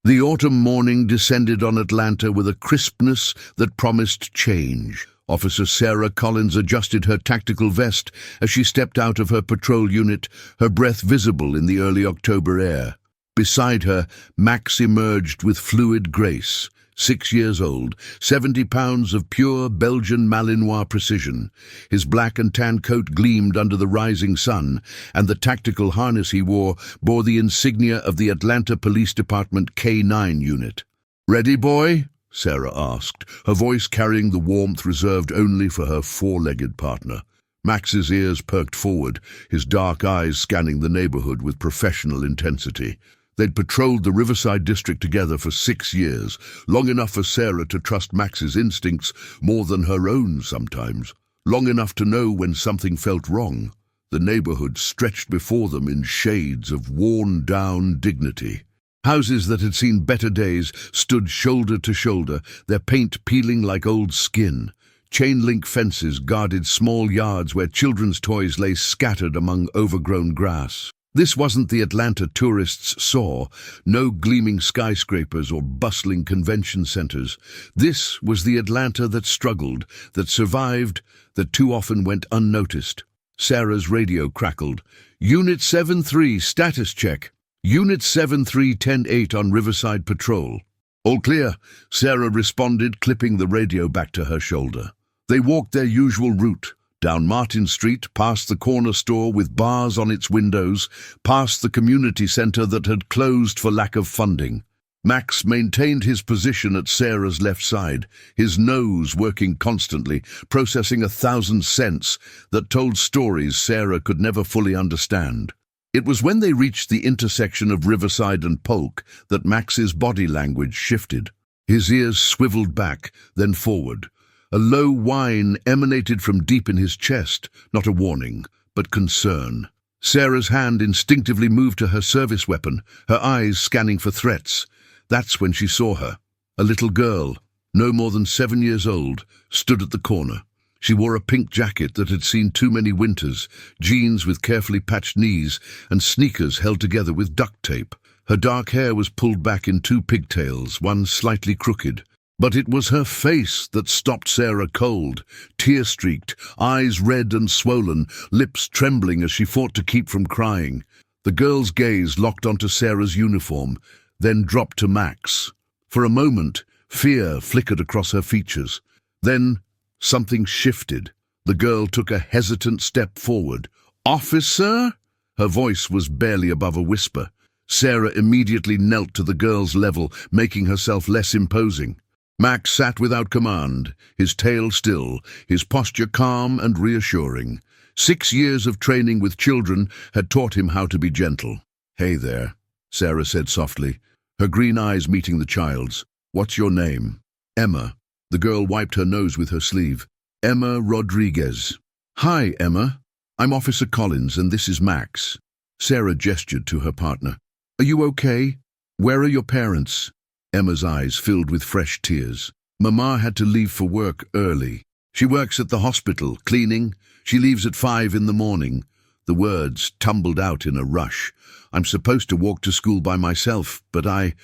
The autumn morning descended on Atlanta with a crispness that promised change. Officer Sarah Collins adjusted her tactical vest as she stepped out of her patrol unit, her breath visible in the early October air. Beside her, Max emerged with fluid grace. 6 years old, 70 pounds of pure Belgian Malinois precision. His black and tan coat gleamed under the rising sun, and the tactical harness he wore bore the insignia of the Atlanta Police Department K-9 unit. "Ready, boy?" Sarah asked, her voice carrying the warmth reserved only for her four-legged partner. Max's ears perked forward, his dark eyes scanning the neighborhood with professional intensity. They'd patrolled the Riverside district together for 6 years, long enough for Sarah to trust Max's instincts more than her own sometimes, long enough to know when something felt wrong. The neighborhood stretched before them in shades of worn-down dignity. Houses that had seen better days stood shoulder to shoulder, their paint peeling like old skin. Chain-link fences guarded small yards where children's toys lay scattered among overgrown grass. This wasn't the Atlanta tourists saw, no gleaming skyscrapers or bustling convention centers. This was the Atlanta that struggled, that survived, that too often went unnoticed. Sarah's radio crackled. "Unit 7-3, status check. Unit 7-3, 10-8 on Riverside Patrol." "All clear," Sarah responded, clipping the radio back to her shoulder. They walked their usual route. Down Martin Street, past the corner store with bars on its windows, past the community center that had closed for lack of funding. Max maintained his position at Sarah's left side, his nose working constantly, processing 1,000 scents that told stories Sarah could never fully understand. It was when they reached the intersection of Riverside and Polk that Max's body language shifted. His ears swiveled back, then forward. A low whine emanated from deep in his chest, not a warning, but concern. Sarah's hand instinctively moved to her service weapon, her eyes scanning for threats. That's when she saw her. A little girl, no more than 7 years old, stood at the corner. She wore a pink jacket that had seen too many winters, jeans with carefully patched knees, and sneakers held together with duct tape. Her dark hair was pulled back in 2 pigtails, one slightly crooked. But it was her face that stopped Sarah cold, tear-streaked, eyes red and swollen, lips trembling as she fought to keep from crying. The girl's gaze locked onto Sarah's uniform, then dropped to Max. For a moment, fear flickered across her features. Then, something shifted. The girl took a hesitant step forward. "Officer?" Her voice was barely above a whisper. Sarah immediately knelt to the girl's level, making herself less imposing. Max sat without command, his tail still, his posture calm and reassuring. 6 years of training with children had taught him how to be gentle. "Hey there," Sarah said softly, her green eyes meeting the child's. "What's your name?" "Emma." The girl wiped her nose with her sleeve. "Emma Rodriguez." "Hi, Emma. I'm Officer Collins, and this is Max." Sarah gestured to her partner. "Are you okay? Where are your parents?" Emma's eyes filled with fresh tears. "Mama had to leave for work early. She works at the hospital, cleaning. She leaves at 5 in the morning." The words tumbled out in a rush. "I'm supposed to walk to school by myself, but I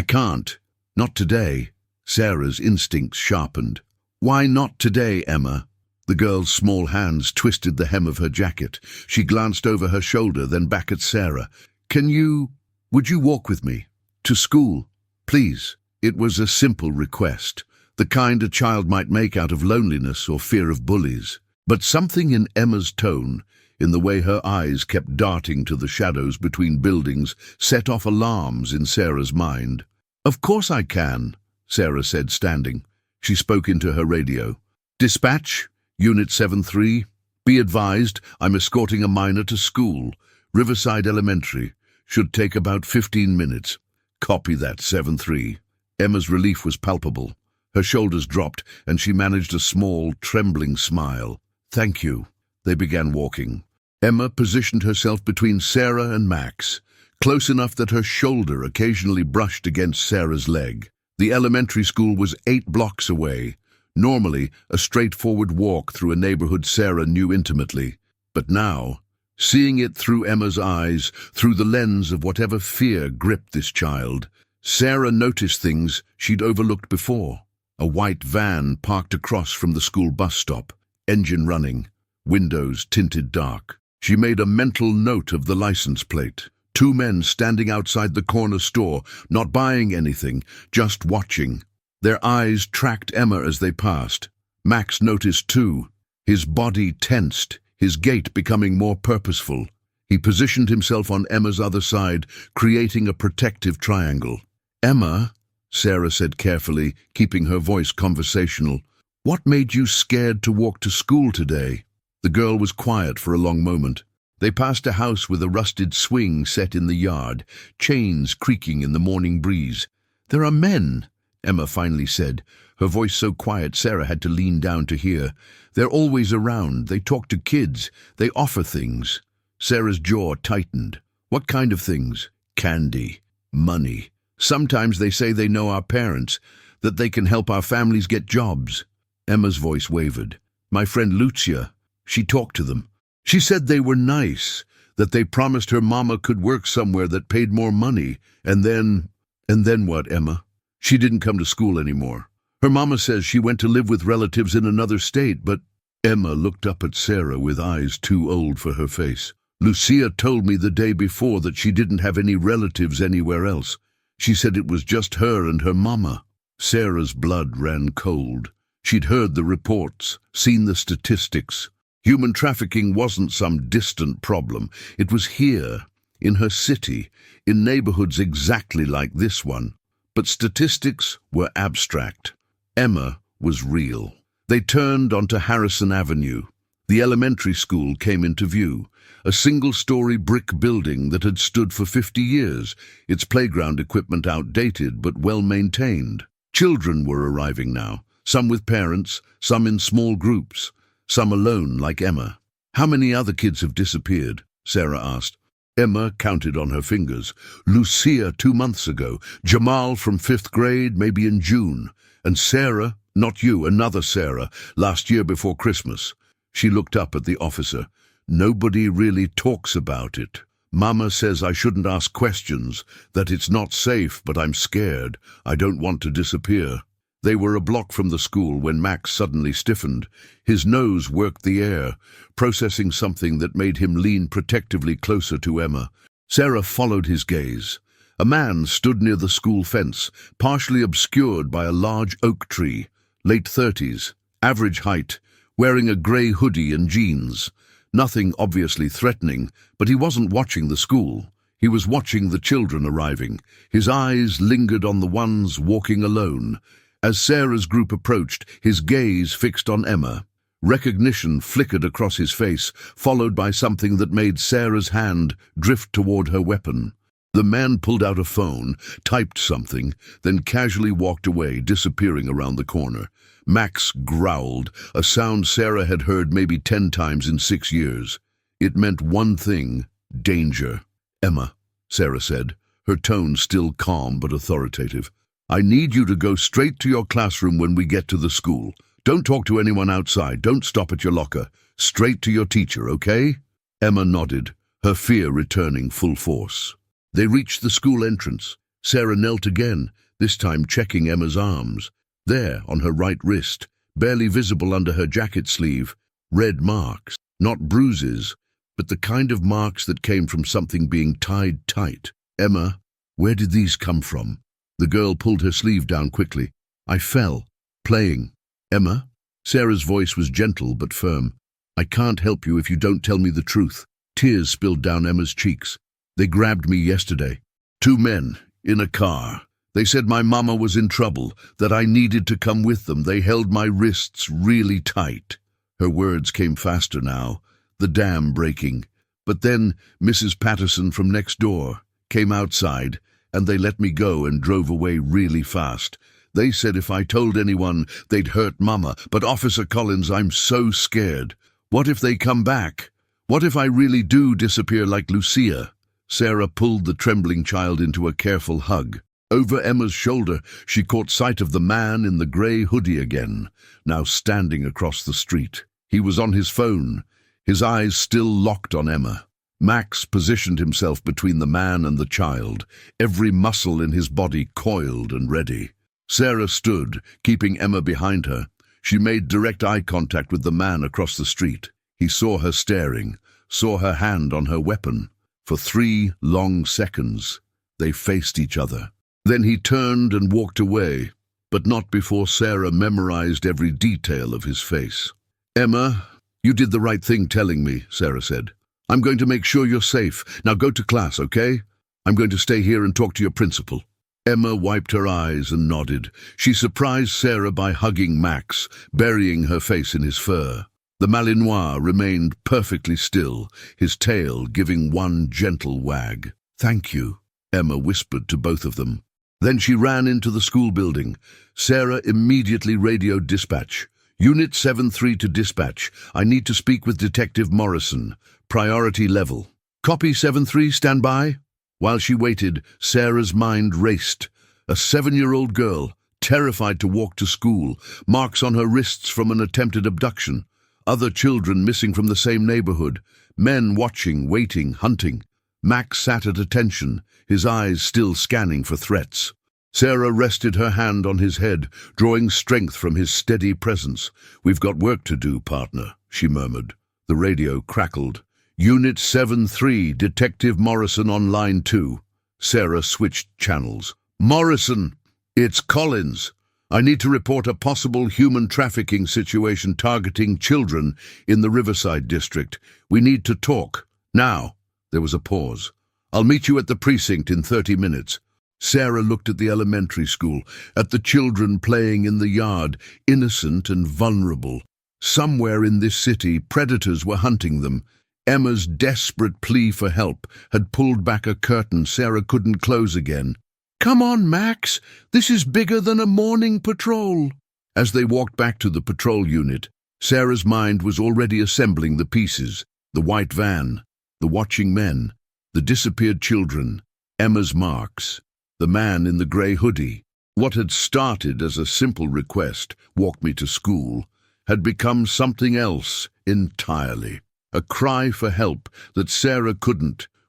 can't. Not today." Sarah's instincts sharpened. "Why not today, Emma?" The girl's small hands twisted the hem of her jacket. She glanced over her shoulder, then back at Sarah. Would you walk with me? To school? Please." It was a simple request, the kind a child might make out of loneliness or fear of bullies. But something in Emma's tone, in the way her eyes kept darting to the shadows between buildings, set off alarms in Sarah's mind. "Of course I can," Sarah said, standing. She spoke into her radio. "Dispatch, Unit 7-3. Be advised, I'm escorting a minor to school. Riverside Elementary. Should take about 15 minutes. Copy that, 7-3. Emma's relief was palpable. Her shoulders dropped, and she managed a small, trembling smile. "Thank you." They began walking. Emma positioned herself between Sarah and Max, close enough that her shoulder occasionally brushed against Sarah's leg. The elementary school was 8 blocks away, normally a straightforward walk through a neighborhood Sarah knew intimately. But now, seeing it through Emma's eyes, through the lens of whatever fear gripped this child, Sarah noticed things she'd overlooked before. A white van parked across from the school bus stop, engine running, windows tinted dark. She made a mental note of the license plate. 2 men standing outside the corner store, not buying anything, just watching. Their eyes tracked Emma as they passed. Max noticed too. His body tensed, his gait becoming more purposeful. He positioned himself on Emma's other side, creating a protective triangle. "Emma," Sarah said carefully, keeping her voice conversational, "what made you scared to walk to school today?" The girl was quiet for a long moment. They passed a house with a rusted swing set in the yard, chains creaking in the morning breeze. "There are men," Emma finally said, her voice so quiet Sarah had to lean down to hear. "They're always around. They talk to kids. They offer things." Sarah's jaw tightened. "What kind of things?" "Candy. Money. Sometimes they say they know our parents, that they can help our families get jobs." Emma's voice wavered. "My friend Lucia, she talked to them. She said they were nice, that they promised her mama could work somewhere that paid more money, and then..." "And then what, Emma?" "She didn't come to school anymore. Her mama says she went to live with relatives in another state, but..." Emma looked up at Sarah with eyes too old for her face. "Lucia told me the day before that she didn't have any relatives anywhere else. She said it was just her and her mama." Sarah's blood ran cold. She'd heard the reports, seen the statistics. Human trafficking wasn't some distant problem. It was here, in her city, in neighborhoods exactly like this one. But statistics were abstract. Emma was real. They turned onto Harrison Avenue. The elementary school came into view, a single-story brick building that had stood for 50 years, its playground equipment outdated but well-maintained. Children were arriving now, some with parents, some in small groups, some alone like Emma. "How many other kids have disappeared?" Sarah asked. Emma counted on her fingers. "Lucia 2 months ago, Jamal from 5th grade, maybe in June, and Sarah, not you, another Sarah, last year before Christmas." She looked up at the officer. "Nobody really talks about it. Mama says I shouldn't ask questions, that it's not safe, but I'm scared. I don't want to disappear." They were a block from the school when Max suddenly stiffened. His nose worked the air, processing something that made him lean protectively closer to Emma. Sarah followed his gaze. A man stood near the school fence, partially obscured by a large oak tree, late 30s, average height, wearing a grey hoodie and jeans. Nothing obviously threatening, but he wasn't watching the school. He was watching the children arriving. His eyes lingered on the ones walking alone. As Sarah's group approached, his gaze fixed on Emma. Recognition flickered across his face, followed by something that made Sarah's hand drift toward her weapon. The man pulled out a phone, typed something, then casually walked away, disappearing around the corner. Max growled, a sound Sarah had heard maybe 10 times in 6 years. It meant one thing: danger. "Emma," Sarah said, her tone still calm but authoritative, "I need you to go straight to your classroom when we get to the school. Don't talk to anyone outside. Don't stop at your locker. Straight to your teacher, okay?" Emma nodded, her fear returning full force. They reached the school entrance. Sarah knelt again, this time checking Emma's arms. There, on her right wrist, barely visible under her jacket sleeve, red marks, not bruises, but the kind of marks that came from something being tied tight. "Emma, where did these come from?" The girl pulled her sleeve down quickly. "I fell, playing." "Emma?" Sarah's voice was gentle but firm. "I can't help you if you don't tell me the truth." Tears spilled down Emma's cheeks. "They grabbed me yesterday. 2 men, in a car. They said my mama was in trouble, that I needed to come with them. They held my wrists really tight." Her words came faster now, the dam breaking. "But then Mrs. Patterson from next door came outside, and they let me go and drove away really fast. They said if I told anyone, they'd hurt Mama. But Officer Collins, I'm so scared. What if they come back? What if I really do disappear like Lucia?" Sarah pulled the trembling child into a careful hug. Over Emma's shoulder, she caught sight of the man in the grey hoodie again, now standing across the street. He was on his phone, his eyes still locked on Emma. Max positioned himself between the man and the child, every muscle in his body coiled and ready. Sarah stood, keeping Emma behind her. She made direct eye contact with the man across the street. He saw her staring, saw her hand on her weapon. For 3 long seconds, they faced each other. Then he turned and walked away, but not before Sarah memorized every detail of his face. "Emma, you did the right thing telling me," Sarah said. "I'm going to make sure you're safe. Now go to class, okay? I'm going to stay here and talk to your principal." Emma wiped her eyes and nodded. She surprised Sarah by hugging Max, burying her face in his fur. The Malinois remained perfectly still, his tail giving one gentle wag. "Thank you," Emma whispered to both of them. Then she ran into the school building. Sarah immediately radioed dispatch. "Unit 7-3 to dispatch. I need to speak with Detective Morrison. Priority level." "Copy 7-3, stand by." While she waited, Sarah's mind raced. A 7-year-old girl, terrified to walk to school, marks on her wrists from an attempted abduction. Other children missing from the same neighborhood. Men watching, waiting, hunting. Max sat at attention, his eyes still scanning for threats. Sarah rested her hand on his head, drawing strength from his steady presence. "We've got work to do, partner," she murmured. The radio crackled. "Unit 7-3, Detective Morrison on line 2. Sarah switched channels. "Morrison, it's Collins. I need to report a possible human trafficking situation targeting children in the Riverside district. We need to talk. Now." There was a pause. "I'll meet you at the precinct in 30 minutes. Sarah looked at the elementary school, at the children playing in the yard, innocent and vulnerable. Somewhere in this city, predators were hunting them. Emma's desperate plea for help had pulled back a curtain Sarah couldn't close again. "Come on, Max. This is bigger than a morning patrol." As they walked back to the patrol unit, Sarah's mind was already assembling the pieces. The white van, the watching men, the disappeared children, Emma's marks, the man in the grey hoodie. What had started as a simple request, "Walk me to school," had become something else entirely. A cry for help that Sarah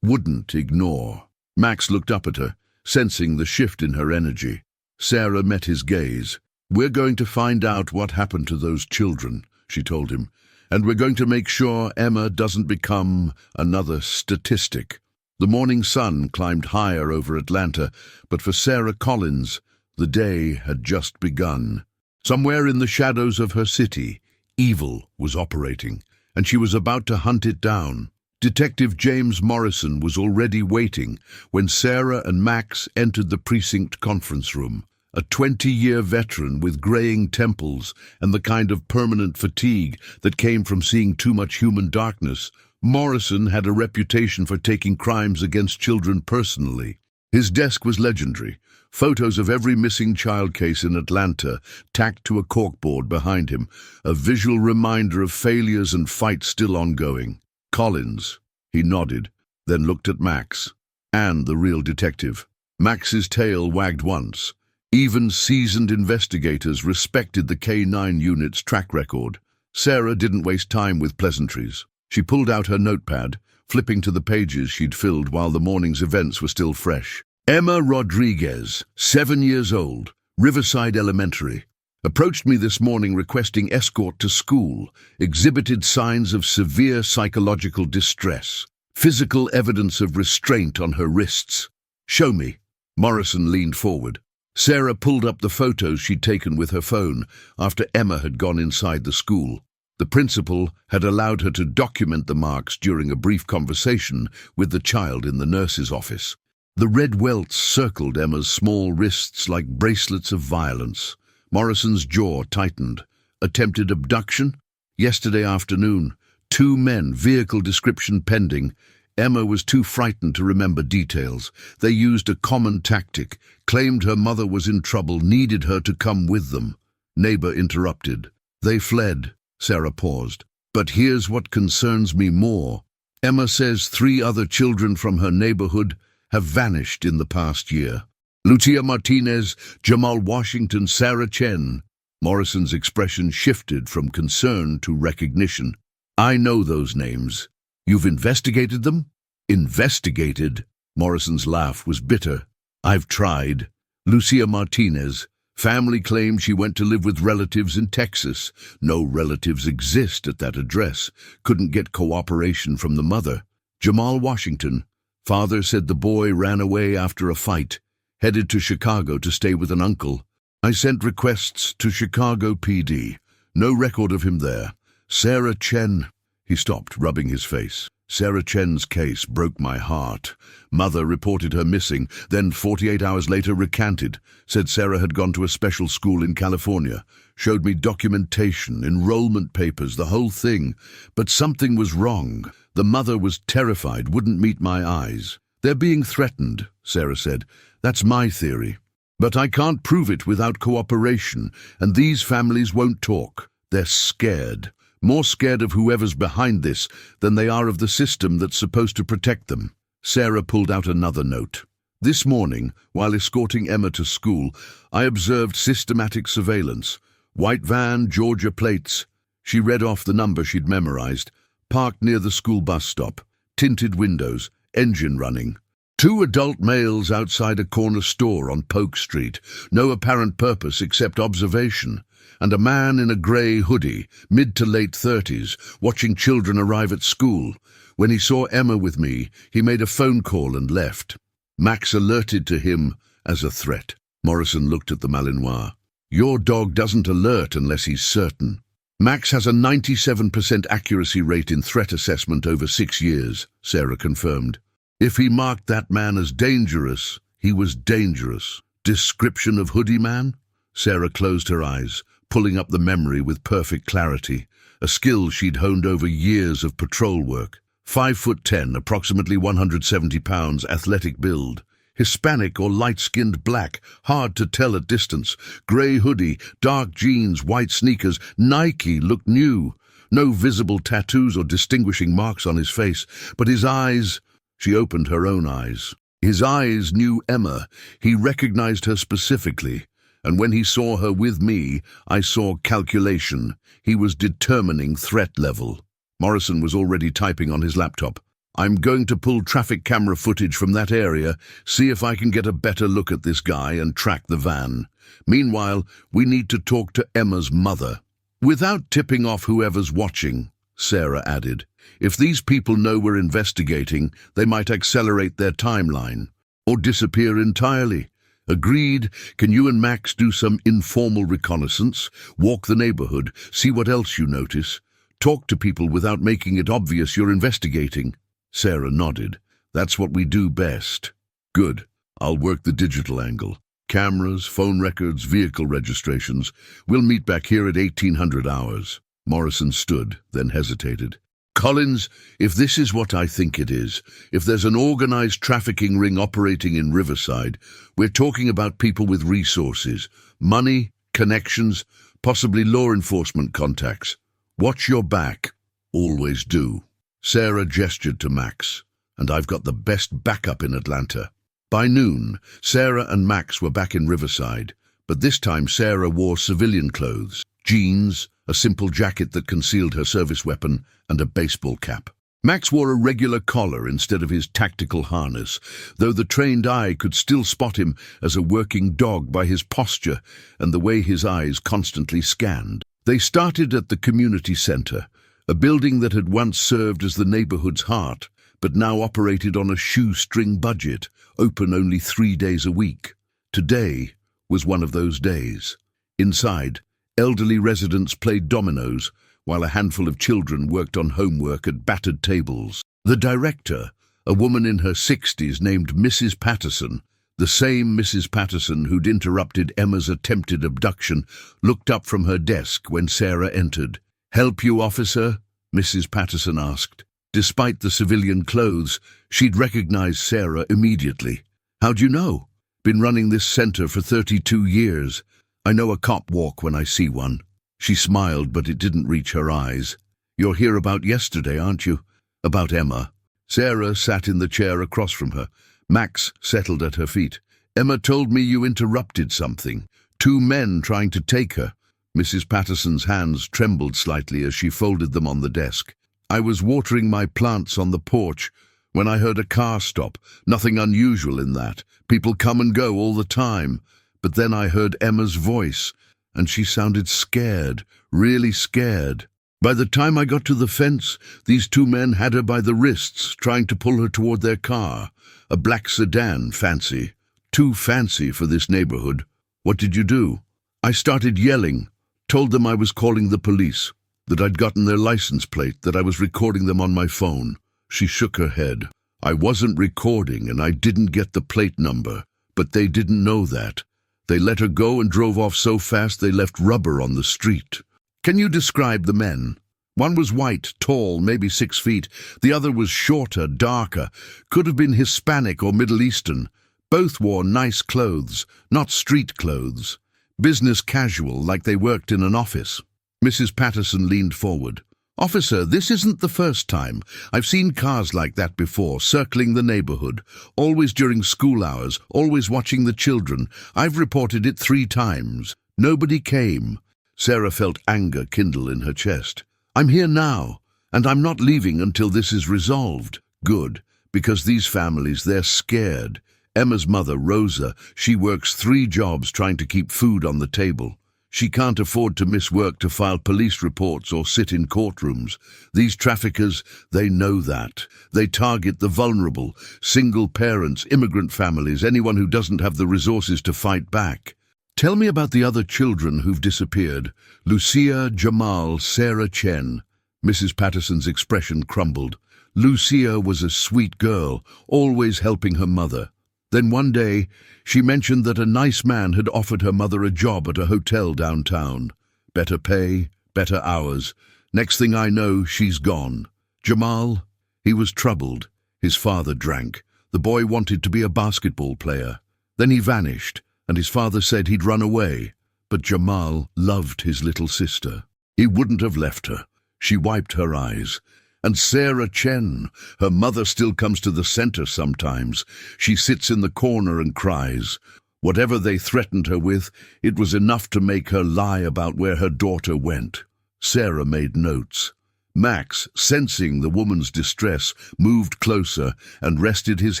wouldn't ignore. Max looked up at her, sensing the shift in her energy. Sarah met his gaze. "We're going to find out what happened to those children," she told him, "and we're going to make sure Emma doesn't become another statistic." The morning sun climbed higher over Atlanta, but for Sarah Collins, the day had just begun. Somewhere in the shadows of her city, evil was operating, and she was about to hunt it down. Detective James Morrison was already waiting when Sarah and Max entered the precinct conference room. A 20-year veteran with graying temples and the kind of permanent fatigue that came from seeing too much human darkness, Morrison had a reputation for taking crimes against children personally. His desk was legendary. Photos of every missing child case in Atlanta tacked to a corkboard behind him, a visual reminder of failures and fights still ongoing. "Collins," he nodded, then looked at Max, and the real detective. Max's tail wagged once. Even seasoned investigators respected the K9 unit's track record. Sarah didn't waste time with pleasantries. She pulled out her notepad, flipping to the pages she'd filled while the morning's events were still fresh. "Emma Rodriguez, 7 years old, Riverside Elementary. Approached me this morning requesting escort to school. Exhibited signs of severe psychological distress. Physical evidence of restraint on her wrists." "Show me." Morrison leaned forward. Sarah pulled up the photos she'd taken with her phone after Emma had gone inside the school. The principal had allowed her to document the marks during a brief conversation with the child in the nurse's office. The red welts circled Emma's small wrists like bracelets of violence. Morrison's jaw tightened. Attempted abduction? Yesterday afternoon. 2 men, vehicle description pending. Emma was too frightened to remember details. They used a common tactic, claimed her mother was in trouble, needed her to come with them. Neighbor interrupted. "They fled." Sarah paused. "But here's what concerns me more. Emma says 3 other children from her neighborhood have vanished in the past year. Lucia Martinez, Jamal Washington, Sarah Chen." Morrison's expression shifted from concern to recognition. "I know those names. You've investigated them?" Investigated? Morrison's laugh was bitter. I've tried. Lucia Martinez. Family claimed she went to live with relatives in Texas. No relatives exist at that address. Couldn't get cooperation from the mother. Jamal Washington. Father said the boy ran away after a fight. Headed to Chicago to stay with an uncle. I sent requests to Chicago PD. No record of him there. Sarah Chen. He stopped, rubbing his face. Sarah Chen's case broke my heart. Mother reported her missing, then 48 hours later recanted. Said Sarah had gone to a special school in California. Showed me documentation, enrollment papers, the whole thing. But something was wrong. The mother was terrified, wouldn't meet my eyes. They're being threatened, Sarah said. That's my theory. But I can't prove it without cooperation, and these families won't talk. They're scared. More scared of whoever's behind this than they are of the system that's supposed to protect them. Sarah pulled out another note. This morning, while escorting Emma to school, I observed systematic surveillance. White van, Georgia plates. She read off the number she'd memorized. Parked near the school bus stop. Tinted windows. Engine running. 2 adult males outside a corner store on Polk Street. No apparent purpose except observation. And a man in a grey hoodie, mid to late 30s, watching children arrive at school. When he saw Emma with me, he made a phone call and left. Max alerted to him as a threat. Morrison looked at the Malinois. Your dog doesn't alert unless he's certain. Max has a 97% accuracy rate in threat assessment over 6 years, Sarah confirmed. If he marked that man as dangerous, he was dangerous. Description of hoodie man? Sarah closed her eyes, pulling up the memory with perfect clarity, a skill she'd honed over years of patrol work. 5'10", approximately 170 pounds, athletic build. Hispanic or light-skinned black, hard to tell at distance. Grey hoodie, dark jeans, white sneakers. Nike looked new. No visible tattoos or distinguishing marks on his face, but his eyes... She opened her own eyes. His eyes knew Emma. He recognized her specifically. And when he saw her with me, I saw calculation. He was determining threat level. Morrison was already typing on his laptop. I'm going to pull traffic camera footage from that area, see if I can get a better look at this guy and track the van. Meanwhile, we need to talk to Emma's mother. Without tipping off whoever's watching, Sarah added. If these people know we're investigating, they might accelerate their timeline. Or disappear entirely. Agreed. Can you and Max do some informal reconnaissance? Walk the neighborhood, see what else you notice. Talk to people without making it obvious you're investigating. Sarah nodded. That's what we do best. Good. I'll work the digital angle. Cameras, phone records, vehicle registrations. We'll meet back here at 1800 hours. Morrison stood, then hesitated. Collins, if this is what I think it is, if there's an organized trafficking ring operating in Riverside, we're talking about people with resources, money, connections, possibly law enforcement contacts. Watch your back. Always do. Sarah gestured to Max. And I've got the best backup in Atlanta. By noon, Sarah and Max were back in Riverside, but this time Sarah wore civilian clothes, jeans, a simple jacket that concealed her service weapon, and a baseball cap. Max wore a regular collar instead of his tactical harness, though the trained eye could still spot him as a working dog by his posture and the way his eyes constantly scanned. They started at the community center, a building that had once served as the neighborhood's heart, but now operated on a shoestring budget, open only 3 days a week. Today was one of those days. Inside, elderly residents played dominoes, while a handful of children worked on homework at battered tables. The director, a woman in her 60s named Mrs. Patterson, the same Mrs. Patterson who'd interrupted Emma's attempted abduction, looked up from her desk when Sarah entered. "Help you, officer?" Mrs. Patterson asked. Despite the civilian clothes, she'd recognized Sarah immediately. "How'd you know?" "Been running this center for 32 years. I know a cop walk when I see one." She smiled, but it didn't reach her eyes. "You're here about yesterday, aren't you?" "About Emma." Sarah sat in the chair across from her. Max settled at her feet. "Emma told me you interrupted something. 2 men trying to take her." Mrs. Patterson's hands trembled slightly as she folded them on the desk. "I was watering my plants on the porch When I heard a car stop, nothing unusual in that. People come and go all the time. But then I heard Emma's voice, and she sounded scared, really scared. By the time I got to the fence, these two men had her by the wrists, trying to pull her toward their car. A black sedan, fancy. Too fancy for this neighborhood. What did you do? I started yelling, told them I was calling the police, that I'd gotten their license plate, that I was recording them on my phone. She shook her head. I wasn't recording and I didn't get the plate number, but they didn't know that. They let her go and drove off so fast they left rubber on the street. Can you describe the men? One was white, tall, maybe 6 feet. The other was shorter, darker, could have been Hispanic or Middle Eastern. Both wore nice clothes, not street clothes. Business casual, like they worked in an office. Mrs. Patterson leaned forward. Officer, this isn't the first time. I've seen cars like that before, circling the neighborhood, always during school hours, always watching the children. I've reported it 3 times. Nobody came. Sarah felt anger kindle in her chest. I'm here now, and I'm not leaving until this is resolved. Good, because these families, they're scared. Emma's mother, Rosa, she works 3 jobs trying to keep food on the table. She can't afford to miss work to file police reports or sit in courtrooms. These traffickers, they know that. They target the vulnerable, single parents, immigrant families, anyone who doesn't have the resources to fight back. Tell me about the other children who've disappeared. Lucia, Jamal, Sarah Chen. Mrs. Patterson's expression crumbled. Lucia was a sweet girl, always helping her mother. Then one day, she mentioned that a nice man had offered her mother a job at a hotel downtown. Better pay, better hours. Next thing I know, she's gone. Jamal, he was troubled. His father drank. The boy wanted to be a basketball player. Then he vanished, and his father said he'd run away. But Jamal loved his little sister. He wouldn't have left her. She wiped her eyes. And Sarah Chen, her mother still comes to the center sometimes. She sits in the corner and cries. Whatever they threatened her with, it was enough to make her lie about where her daughter went. Sarah made notes. Max, sensing the woman's distress, moved closer and rested his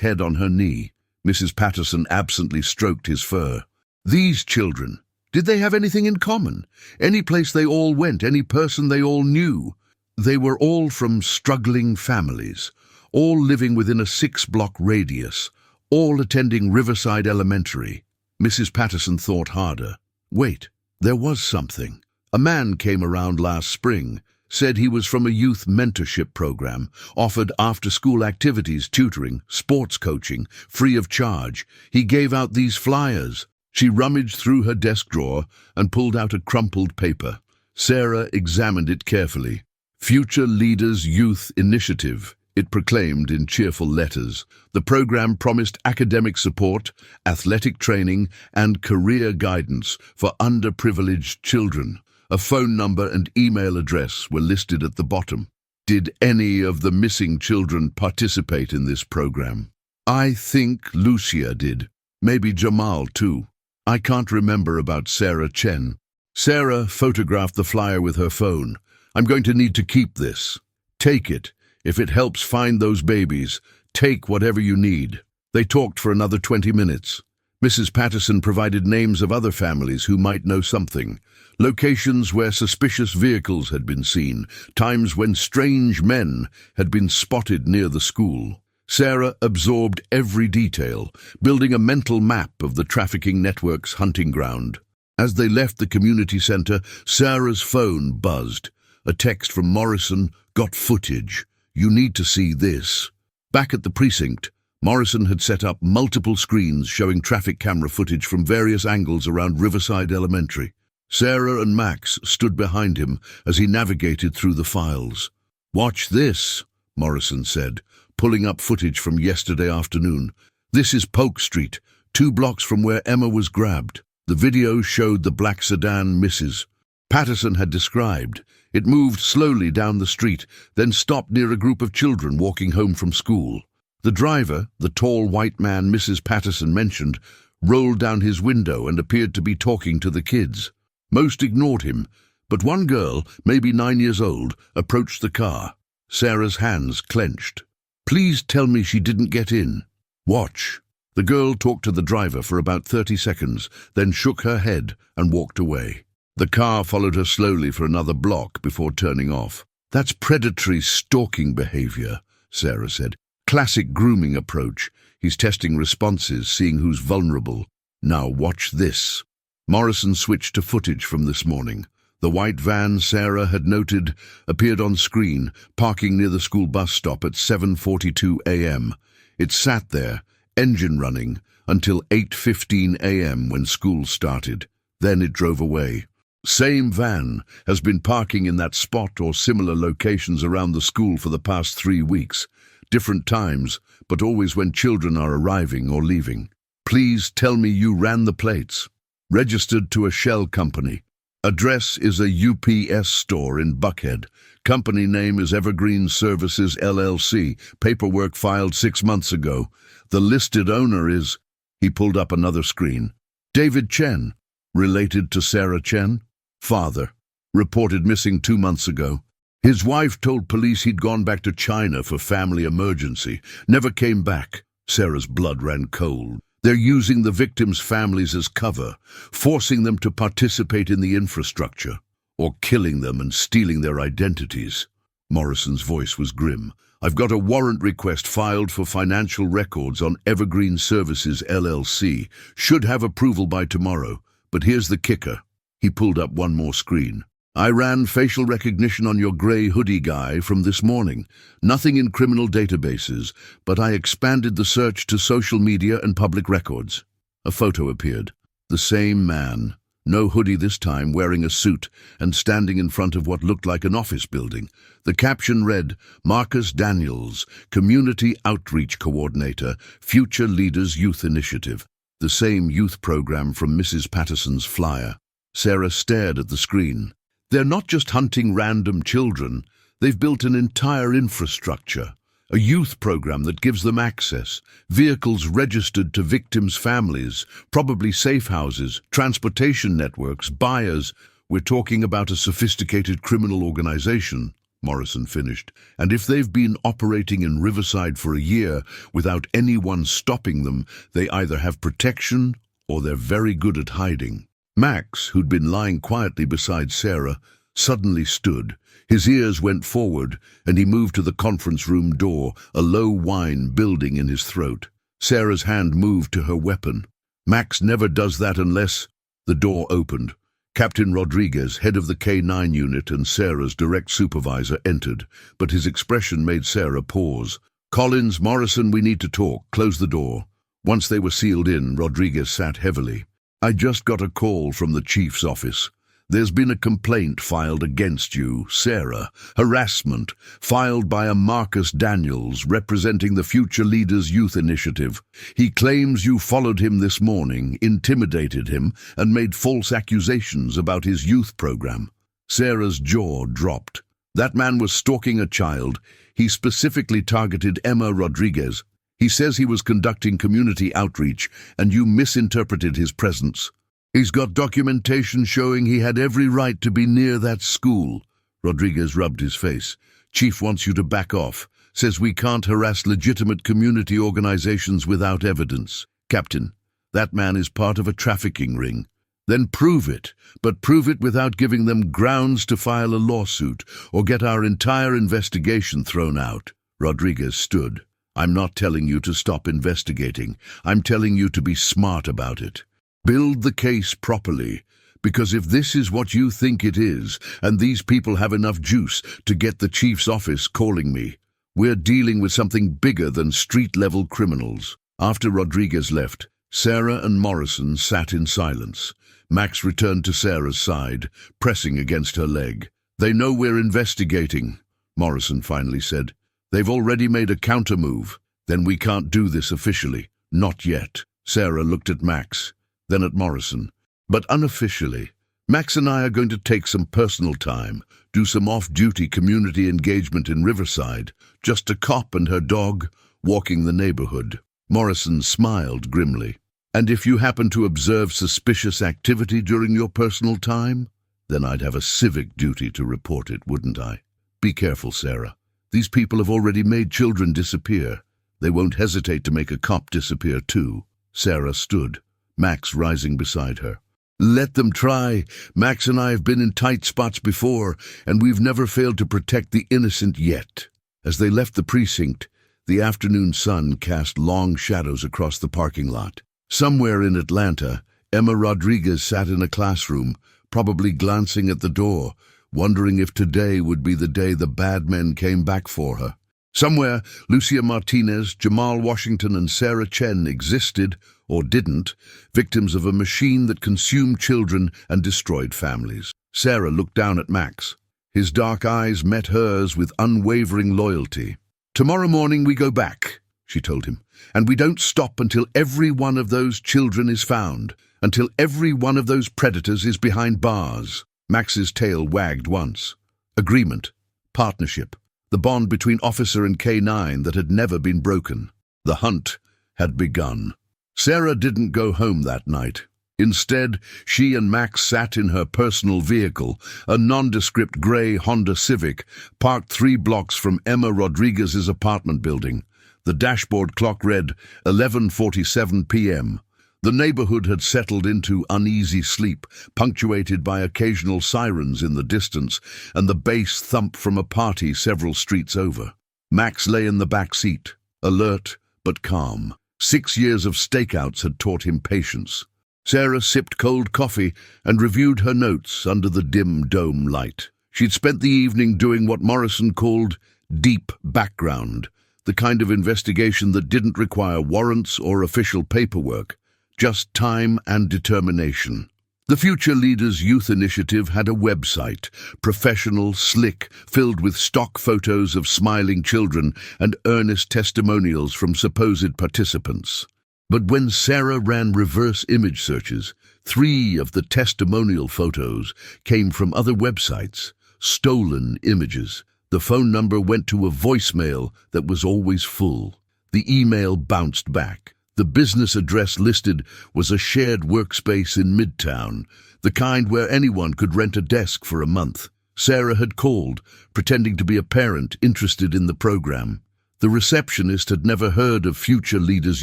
head on her knee. Mrs. Patterson absently stroked his fur. These children, did they have anything in common? Any place they all went, any person they all knew? They were all from struggling families, all living within a 6-block radius, all attending Riverside Elementary. Mrs. Patterson thought harder. Wait, there was something. A man came around last spring, said he was from a youth mentorship program, offered after-school activities, tutoring, sports coaching, free of charge. He gave out these flyers. She rummaged through her desk drawer and pulled out a crumpled paper. Sarah examined it carefully. Future Leaders Youth Initiative, it proclaimed in cheerful letters. The program promised academic support, athletic training, and career guidance for underprivileged children. A phone number and email address were listed at the bottom. Did any of the missing children participate in this program? I think Lucia did. Maybe Jamal, too. I can't remember about Sarah Chen. Sarah photographed the flyer with her phone. I'm going to need to keep this. Take it. If it helps find those babies, take whatever you need. They talked for another 20 minutes. Mrs. Patterson provided names of other families who might know something. Locations where suspicious vehicles had been seen. Times when strange men had been spotted near the school. Sarah absorbed every detail, building a mental map of the trafficking network's hunting ground. As they left the community center, Sarah's phone buzzed. A text from Morrison, got footage. You need to see this. Back at the precinct, Morrison had set up multiple screens showing traffic camera footage from various angles around Riverside Elementary. Sarah and Max stood behind him as he navigated through the files. Watch this, Morrison said, pulling up footage from yesterday afternoon. This is Polk Street, 2 blocks from where Emma was grabbed. The video showed the black sedan Mrs. Patterson had described. It moved slowly down the street, then stopped near a group of children walking home from school. The driver, the tall white man Mrs. Patterson mentioned, rolled down his window and appeared to be talking to the kids. Most ignored him, but one girl, maybe 9 years old, approached the car. Sarah's hands clenched. Please tell me she didn't get in. Watch. The girl talked to the driver for about 30 seconds, then shook her head and walked away. The car followed her slowly for another block before turning off. That's predatory stalking behavior, Sarah said. Classic grooming approach. He's testing responses, seeing who's vulnerable. Now watch this. Morrison switched to footage from this morning. The white van Sarah had noted appeared on screen, parking near the school bus stop at 7:42 a.m. It sat there, engine running, until 8:15 a.m. when school started. Then it drove away. Same van has been parking in that spot or similar locations around the school for the past 3 weeks. Different times, but always when children are arriving or leaving. Please tell me you ran the plates. Registered to a shell company. Address is a UPS store in Buckhead. Company name is Evergreen Services LLC. Paperwork filed 6 months ago. The listed owner is... He pulled up another screen. David Chen. Related to Sarah Chen? Father. Reported missing 2 months ago. His wife told police he'd gone back to China for family emergency. Never came back. Sarah's blood ran cold. They're using the victims' families as cover, forcing them to participate in the infrastructure, or killing them and stealing their identities. Morrison's voice was grim. I've got a warrant request filed for financial records on Evergreen Services LLC. Should have approval by tomorrow, but here's the kicker. He pulled up one more screen. I ran facial recognition on your grey hoodie guy from this morning. Nothing in criminal databases, but I expanded the search to social media and public records. A photo appeared. The same man, no hoodie this time, wearing a suit and standing in front of what looked like an office building. The caption read, Marcus Daniels, Community Outreach Coordinator, Future Leaders Youth Initiative. The same youth program from Mrs. Patterson's flyer. Sarah stared at the screen. They're not just hunting random children, they've built an entire infrastructure, a youth program that gives them access, vehicles registered to victims' families, probably safe houses, transportation networks, buyers. We're talking about a sophisticated criminal organization, Morrison finished, and if they've been operating in Riverside for a year without anyone stopping them, they either have protection or they're very good at hiding. Max, who'd been lying quietly beside Sarah, suddenly stood. His ears went forward, and he moved to the conference room door, a low whine building in his throat. Sarah's hand moved to her weapon. Max never does that unless... The door opened. Captain Rodriguez, head of the K-9 unit and Sarah's direct supervisor, entered, but his expression made Sarah pause. Collins, Morrison, we need to talk. Close the door. Once they were sealed in, Rodriguez sat heavily. I just got a call from the chief's office. There's been a complaint filed against you, Sarah. Harassment, filed by a Marcus Daniels, representing the Future Leaders Youth Initiative. He claims you followed him this morning, intimidated him, and made false accusations about his youth program. Sarah's jaw dropped. That man was stalking a child. He specifically targeted Emma Rodriguez. He says he was conducting community outreach, and you misinterpreted his presence. He's got documentation showing he had every right to be near that school. Rodriguez rubbed his face. Chief wants you to back off. Says we can't harass legitimate community organizations without evidence. Captain, that man is part of a trafficking ring. Then prove it, but prove it without giving them grounds to file a lawsuit or get our entire investigation thrown out. Rodriguez stood. I'm not telling you to stop investigating. I'm telling you to be smart about it. Build the case properly, because if this is what you think it is, and these people have enough juice to get the chief's office calling me, we're dealing with something bigger than street-level criminals. After Rodriguez left, Sarah and Morrison sat in silence. Max returned to Sarah's side, pressing against her leg. They know we're investigating, Morrison finally said. They've already made a counter-move. Then we can't do this officially. Not yet. Sarah looked at Max, then at Morrison. But unofficially, Max and I are going to take some personal time, do some off-duty community engagement in Riverside, just a cop and her dog walking the neighborhood. Morrison smiled grimly. And if you happen to observe suspicious activity during your personal time, then I'd have a civic duty to report it, wouldn't I? Be careful, Sarah. These people have already made children disappear. They won't hesitate to make a cop disappear too. Sarah stood, Max rising beside her. Let them try. Max and I have been in tight spots before, and we've never failed to protect the innocent yet. As they left the precinct, the afternoon sun cast long shadows across the parking lot. Somewhere in Atlanta, Emma Rodriguez sat in a classroom, probably glancing at the door, wondering if today would be the day the bad men came back for her. Somewhere, Lucia Martinez, Jamal Washington, and Sarah Chen existed, or didn't, victims of a machine that consumed children and destroyed families. Sarah looked down at Max. His dark eyes met hers with unwavering loyalty. Tomorrow morning we go back, she told him, and we don't stop until every one of those children is found, until every one of those predators is behind bars. Max's tail wagged once. Agreement. Partnership. The bond between officer and K9 that had never been broken. The hunt had begun. Sarah didn't go home that night. Instead, she and Max sat in her personal vehicle, a nondescript grey Honda Civic, parked 3 blocks from Emma Rodriguez's apartment building. The dashboard clock read 11:47 p.m. The neighborhood had settled into uneasy sleep, punctuated by occasional sirens in the distance and the bass thump from a party several streets over. Max lay in the back seat, alert but calm. 6 years of stakeouts had taught him patience. Sarah sipped cold coffee and reviewed her notes under the dim dome light. She'd spent the evening doing what Morrison called deep background, the kind of investigation that didn't require warrants or official paperwork, just time and determination. The Future Leaders Youth Initiative had a website, professional, slick, filled with stock photos of smiling children and earnest testimonials from supposed participants. But when Sarah ran reverse image searches, 3 of the testimonial photos came from other websites, stolen images. The phone number went to a voicemail that was always full. The email bounced back. The business address listed was a shared workspace in Midtown, the kind where anyone could rent a desk for a month. Sarah had called, pretending to be a parent interested in the program. The receptionist had never heard of Future Leaders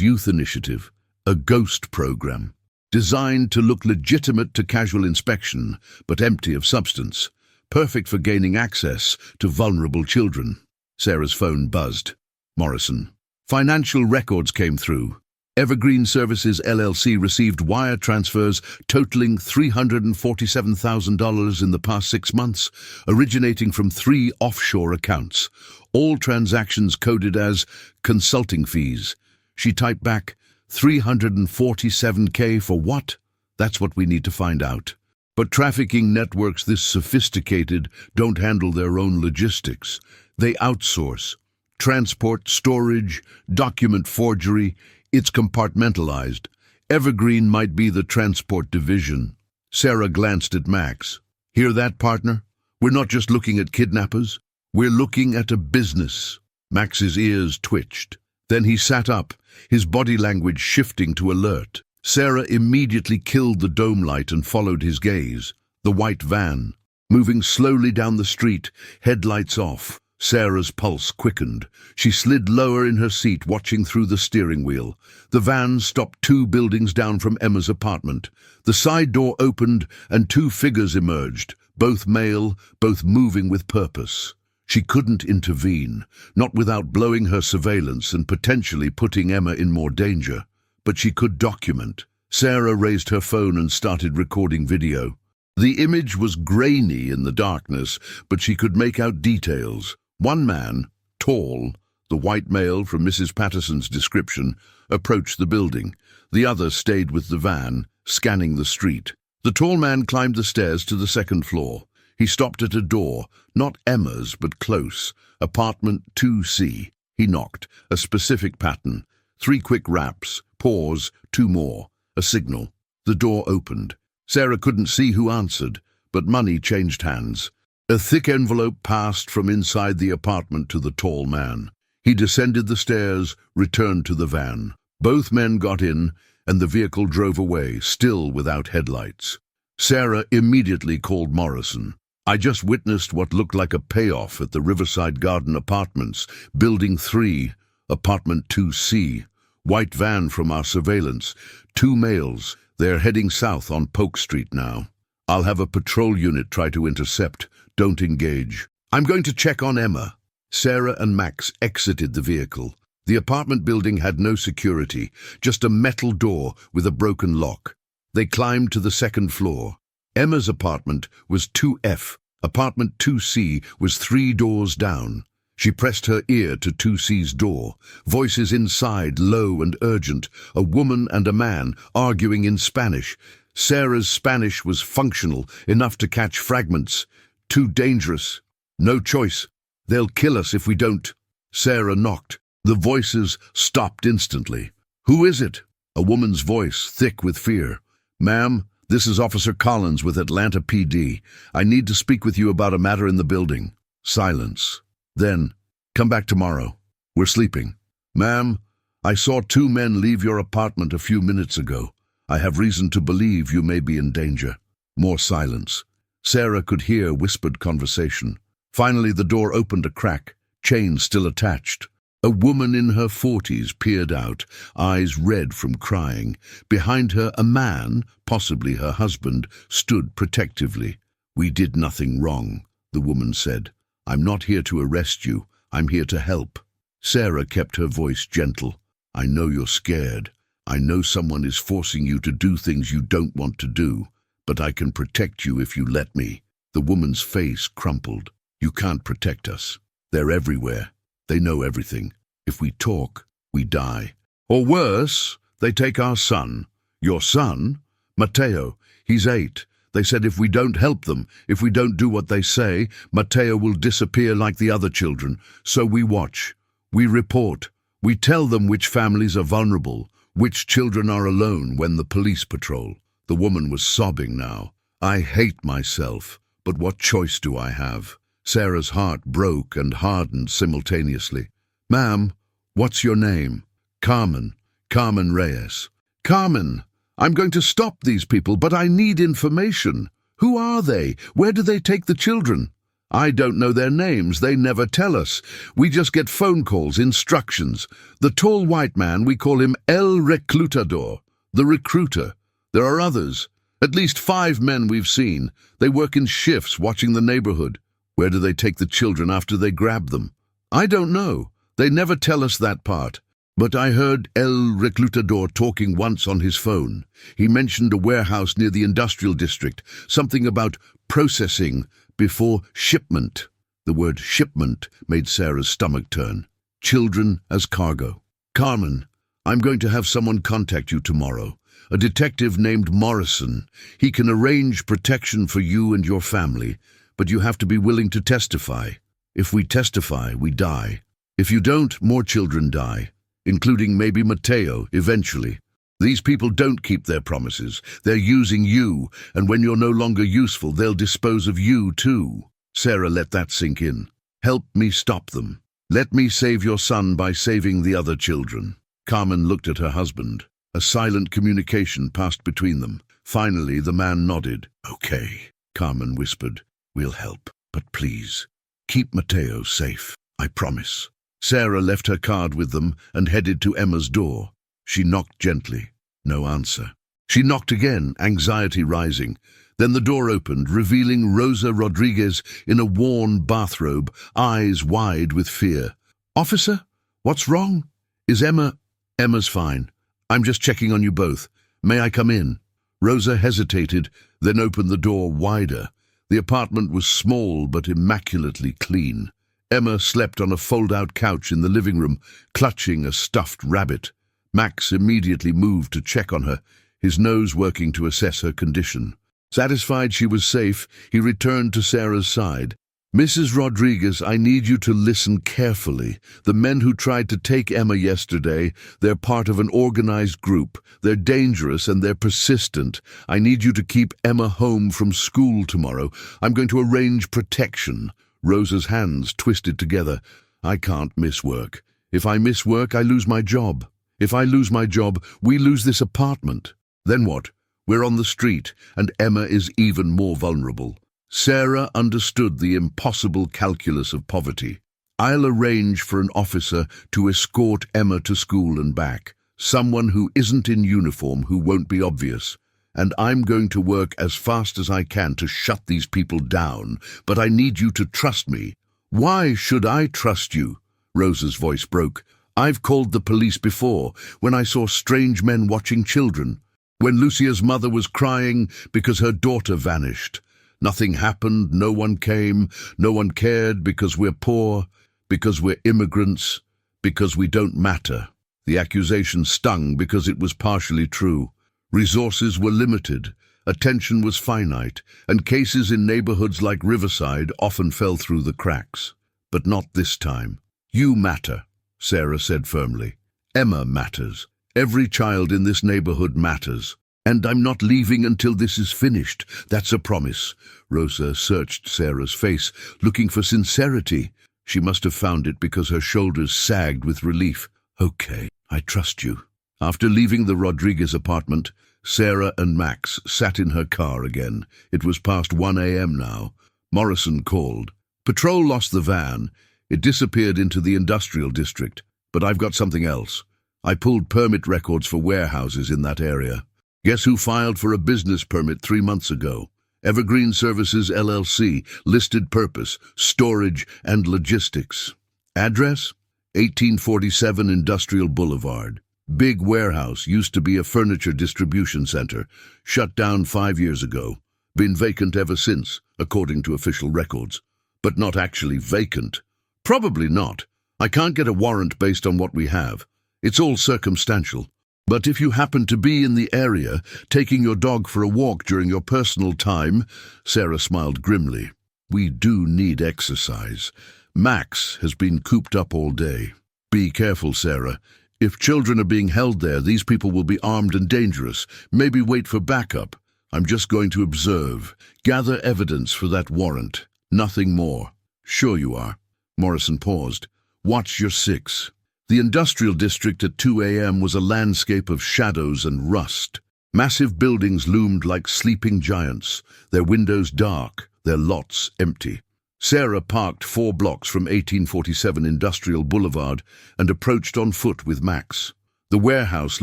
Youth Initiative, a ghost program, designed to look legitimate to casual inspection, but empty of substance, perfect for gaining access to vulnerable children. Sarah's phone buzzed. Morrison. Financial records came through. Evergreen Services LLC received wire transfers totaling $347,000 in the past 6 months, originating from 3 offshore accounts, all transactions coded as consulting fees. She typed back, $347K for what? That's what we need to find out. But trafficking networks this sophisticated don't handle their own logistics. They outsource. Transport, storage, document forgery. It's compartmentalized. Evergreen might be the transport division. Sarah glanced at Max. Hear that, partner? We're not just looking at kidnappers. We're looking at a business. Max's ears twitched. Then he sat up, his body language shifting to alert. Sarah immediately killed the dome light and followed his gaze. The white van, moving slowly down the street, headlights off. Sarah's pulse quickened. She slid lower in her seat, watching through the steering wheel. The van stopped 2 buildings down from Emma's apartment. The side door opened and 2 figures emerged, both male, both moving with purpose. She couldn't intervene, not without blowing her surveillance and potentially putting Emma in more danger. But she could document. Sarah raised her phone and started recording video. The image was grainy in the darkness, but she could make out details. One man, tall, the white male from Mrs. Patterson's description, approached the building. The other stayed with the van, scanning the street. The tall man climbed the stairs to the 2nd floor. He stopped at a door, not Emma's, but close. Apartment 2C. He knocked, a specific pattern. 3 quick raps, pause, 2 more. A signal. The door opened. Sarah couldn't see who answered, but money changed hands. A thick envelope passed from inside the apartment to the tall man. He descended the stairs, returned to the van. Both men got in, and the vehicle drove away, still without headlights. Sarah immediately called Morrison. I just witnessed what looked like a payoff at the Riverside Garden Apartments, Building 3, Apartment 2C. White van from our surveillance. 2 males. They're heading south on Polk Street now. I'll have a patrol unit try to intercept. Don't engage. I'm going to check on Emma. Sarah and Max exited the vehicle. The apartment building had no security, just a metal door with a broken lock. They climbed to the 2nd floor. Emma's apartment was 2F. Apartment 2C was 3 doors down. She pressed her ear to 2C's door. Voices inside, low and urgent. A woman and a man arguing in Spanish. Sarah's Spanish was functional, enough to catch fragments. Too dangerous. No choice. They'll kill us if we don't. Sarah knocked. The voices stopped instantly. Who is it? A woman's voice, thick with fear. Ma'am, this is Officer Collins with Atlanta PD. I need to speak with you about a matter in the building. Silence. Then, come back tomorrow. We're sleeping. Ma'am, I saw 2 men leave your apartment a few minutes ago. I have reason to believe you may be in danger. More silence. Sarah could hear whispered conversation. Finally, the door opened a crack, chain still attached. A woman in her 40s peered out, eyes red from crying. Behind her, a man, possibly her husband, stood protectively. We did nothing wrong, the woman said. I'm not here to arrest you. I'm here to help. Sarah kept her voice gentle. I know you're scared. I know someone is forcing you to do things you don't want to do, but I can protect you if you let me. The woman's face crumpled. You can't protect us. They're everywhere. They know everything. If we talk, we die. Or worse, they take our son. Your son? Mateo. He's 8. They said if we don't help them, if we don't do what they say, Mateo will disappear like the other children. So we watch. We report. We tell them which families are vulnerable, which children are alone when the police patrol. The woman was sobbing now. I hate myself, but what choice do I have? Sarah's heart broke and hardened simultaneously. Ma'am, what's your name? Carmen. Carmen Reyes. Carmen, I'm going to stop these people, but I need information. Who are they? Where do they take the children? I don't know their names. They never tell us. We just get phone calls, instructions. The tall white man, we call him El Reclutador, the recruiter. There are others. At least 5 men we've seen. They work in shifts watching the neighborhood. Where do they take the children after they grab them? I don't know. They never tell us that part. But I heard El Reclutador talking once on his phone. He mentioned a warehouse near the industrial district, something about processing before shipment. The word shipment made Sarah's stomach turn. Children as cargo. Carmen, I'm going to have someone contact you tomorrow. A detective named Morrison. He can arrange protection for you and your family, but you have to be willing to testify. If we testify, we die. If you don't, more children die, including maybe Mateo eventually. These people don't keep their promises. They're using you, and when you're no longer useful, they'll dispose of you too. Sarah let that sink in. Help me stop them. Let me save your son by saving the other children. Carmen looked at her husband. A silent communication passed between them. Finally, the man nodded. Okay, Carmen whispered. We'll help, but please, keep Mateo safe. I promise. Sarah left her card with them and headed to Emma's door. She knocked gently. No answer. She knocked again, anxiety rising. Then the door opened, revealing Rosa Rodriguez in a worn bathrobe, eyes wide with fear. Officer, what's wrong? Is Emma? Emma's fine. I'm just checking on you both. May I come in? Rosa hesitated, then opened the door wider. The apartment was small but immaculately clean. Emma slept on a fold-out couch in the living room, clutching a stuffed rabbit. Max immediately moved to check on her, his nose working to assess her condition. Satisfied she was safe, he returned to Sarah's side. Mrs. Rodriguez, I need you to listen carefully. The men who tried to take Emma yesterday, they're part of an organized group. They're dangerous and they're persistent. I need you to keep Emma home from school tomorrow. I'm going to arrange protection. Rosa's hands twisted together. I can't miss work. If I miss work, I lose my job. If I lose my job, we lose this apartment. Then what? We're on the street, and Emma is even more vulnerable. Sarah understood the impossible calculus of poverty. I'll arrange for an officer to escort Emma to school and back. Someone who isn't in uniform, who won't be obvious. And I'm going to work as fast as I can to shut these people down, but I need you to trust me. Why should I trust you? Rosa's voice broke. I've called the police before, when I saw strange men watching children. When Lucia's mother was crying because her daughter vanished. Nothing happened, no one came, no one cared because we're poor, because we're immigrants, because we don't matter. The accusation stung because it was partially true. Resources were limited, attention was finite, and cases in neighborhoods like Riverside often fell through the cracks. But not this time. You matter, Sarah said firmly. Emma matters. Every child in this neighborhood matters. And I'm not leaving until this is finished. That's a promise. Rosa searched Sarah's face, looking for sincerity. She must have found it because her shoulders sagged with relief. Okay, I trust you. After leaving the Rodriguez apartment, Sarah and Max sat in her car again. It was past 1 a.m. now. Morrison called. Patrol lost the van. It disappeared into the industrial district. But I've got something else. I pulled permit records for warehouses in that area. Guess who filed for a business permit 3 months ago? Evergreen Services LLC, listed purpose, storage and logistics. Address? 1847 Industrial Boulevard. Big warehouse, used to be a furniture distribution center. Shut down 5 years ago. Been vacant ever since, according to official records. But not actually vacant. Probably not. I can't get a warrant based on what we have. It's all circumstantial. But if you happen to be in the area, taking your dog for a walk during your personal time, Sarah smiled grimly. We do need exercise. Max has been cooped up all day. Be careful, Sarah. If children are being held there, these people will be armed and dangerous. Maybe wait for backup. I'm just going to observe. Gather evidence for that warrant. Nothing more. Sure you are. Morrison paused. Watch your six. The industrial district at 2 a.m. was a landscape of shadows and rust. Massive buildings loomed like sleeping giants, their windows dark, their lots empty. Sarah parked 4 blocks from 1847 Industrial Boulevard and approached on foot with Max. The warehouse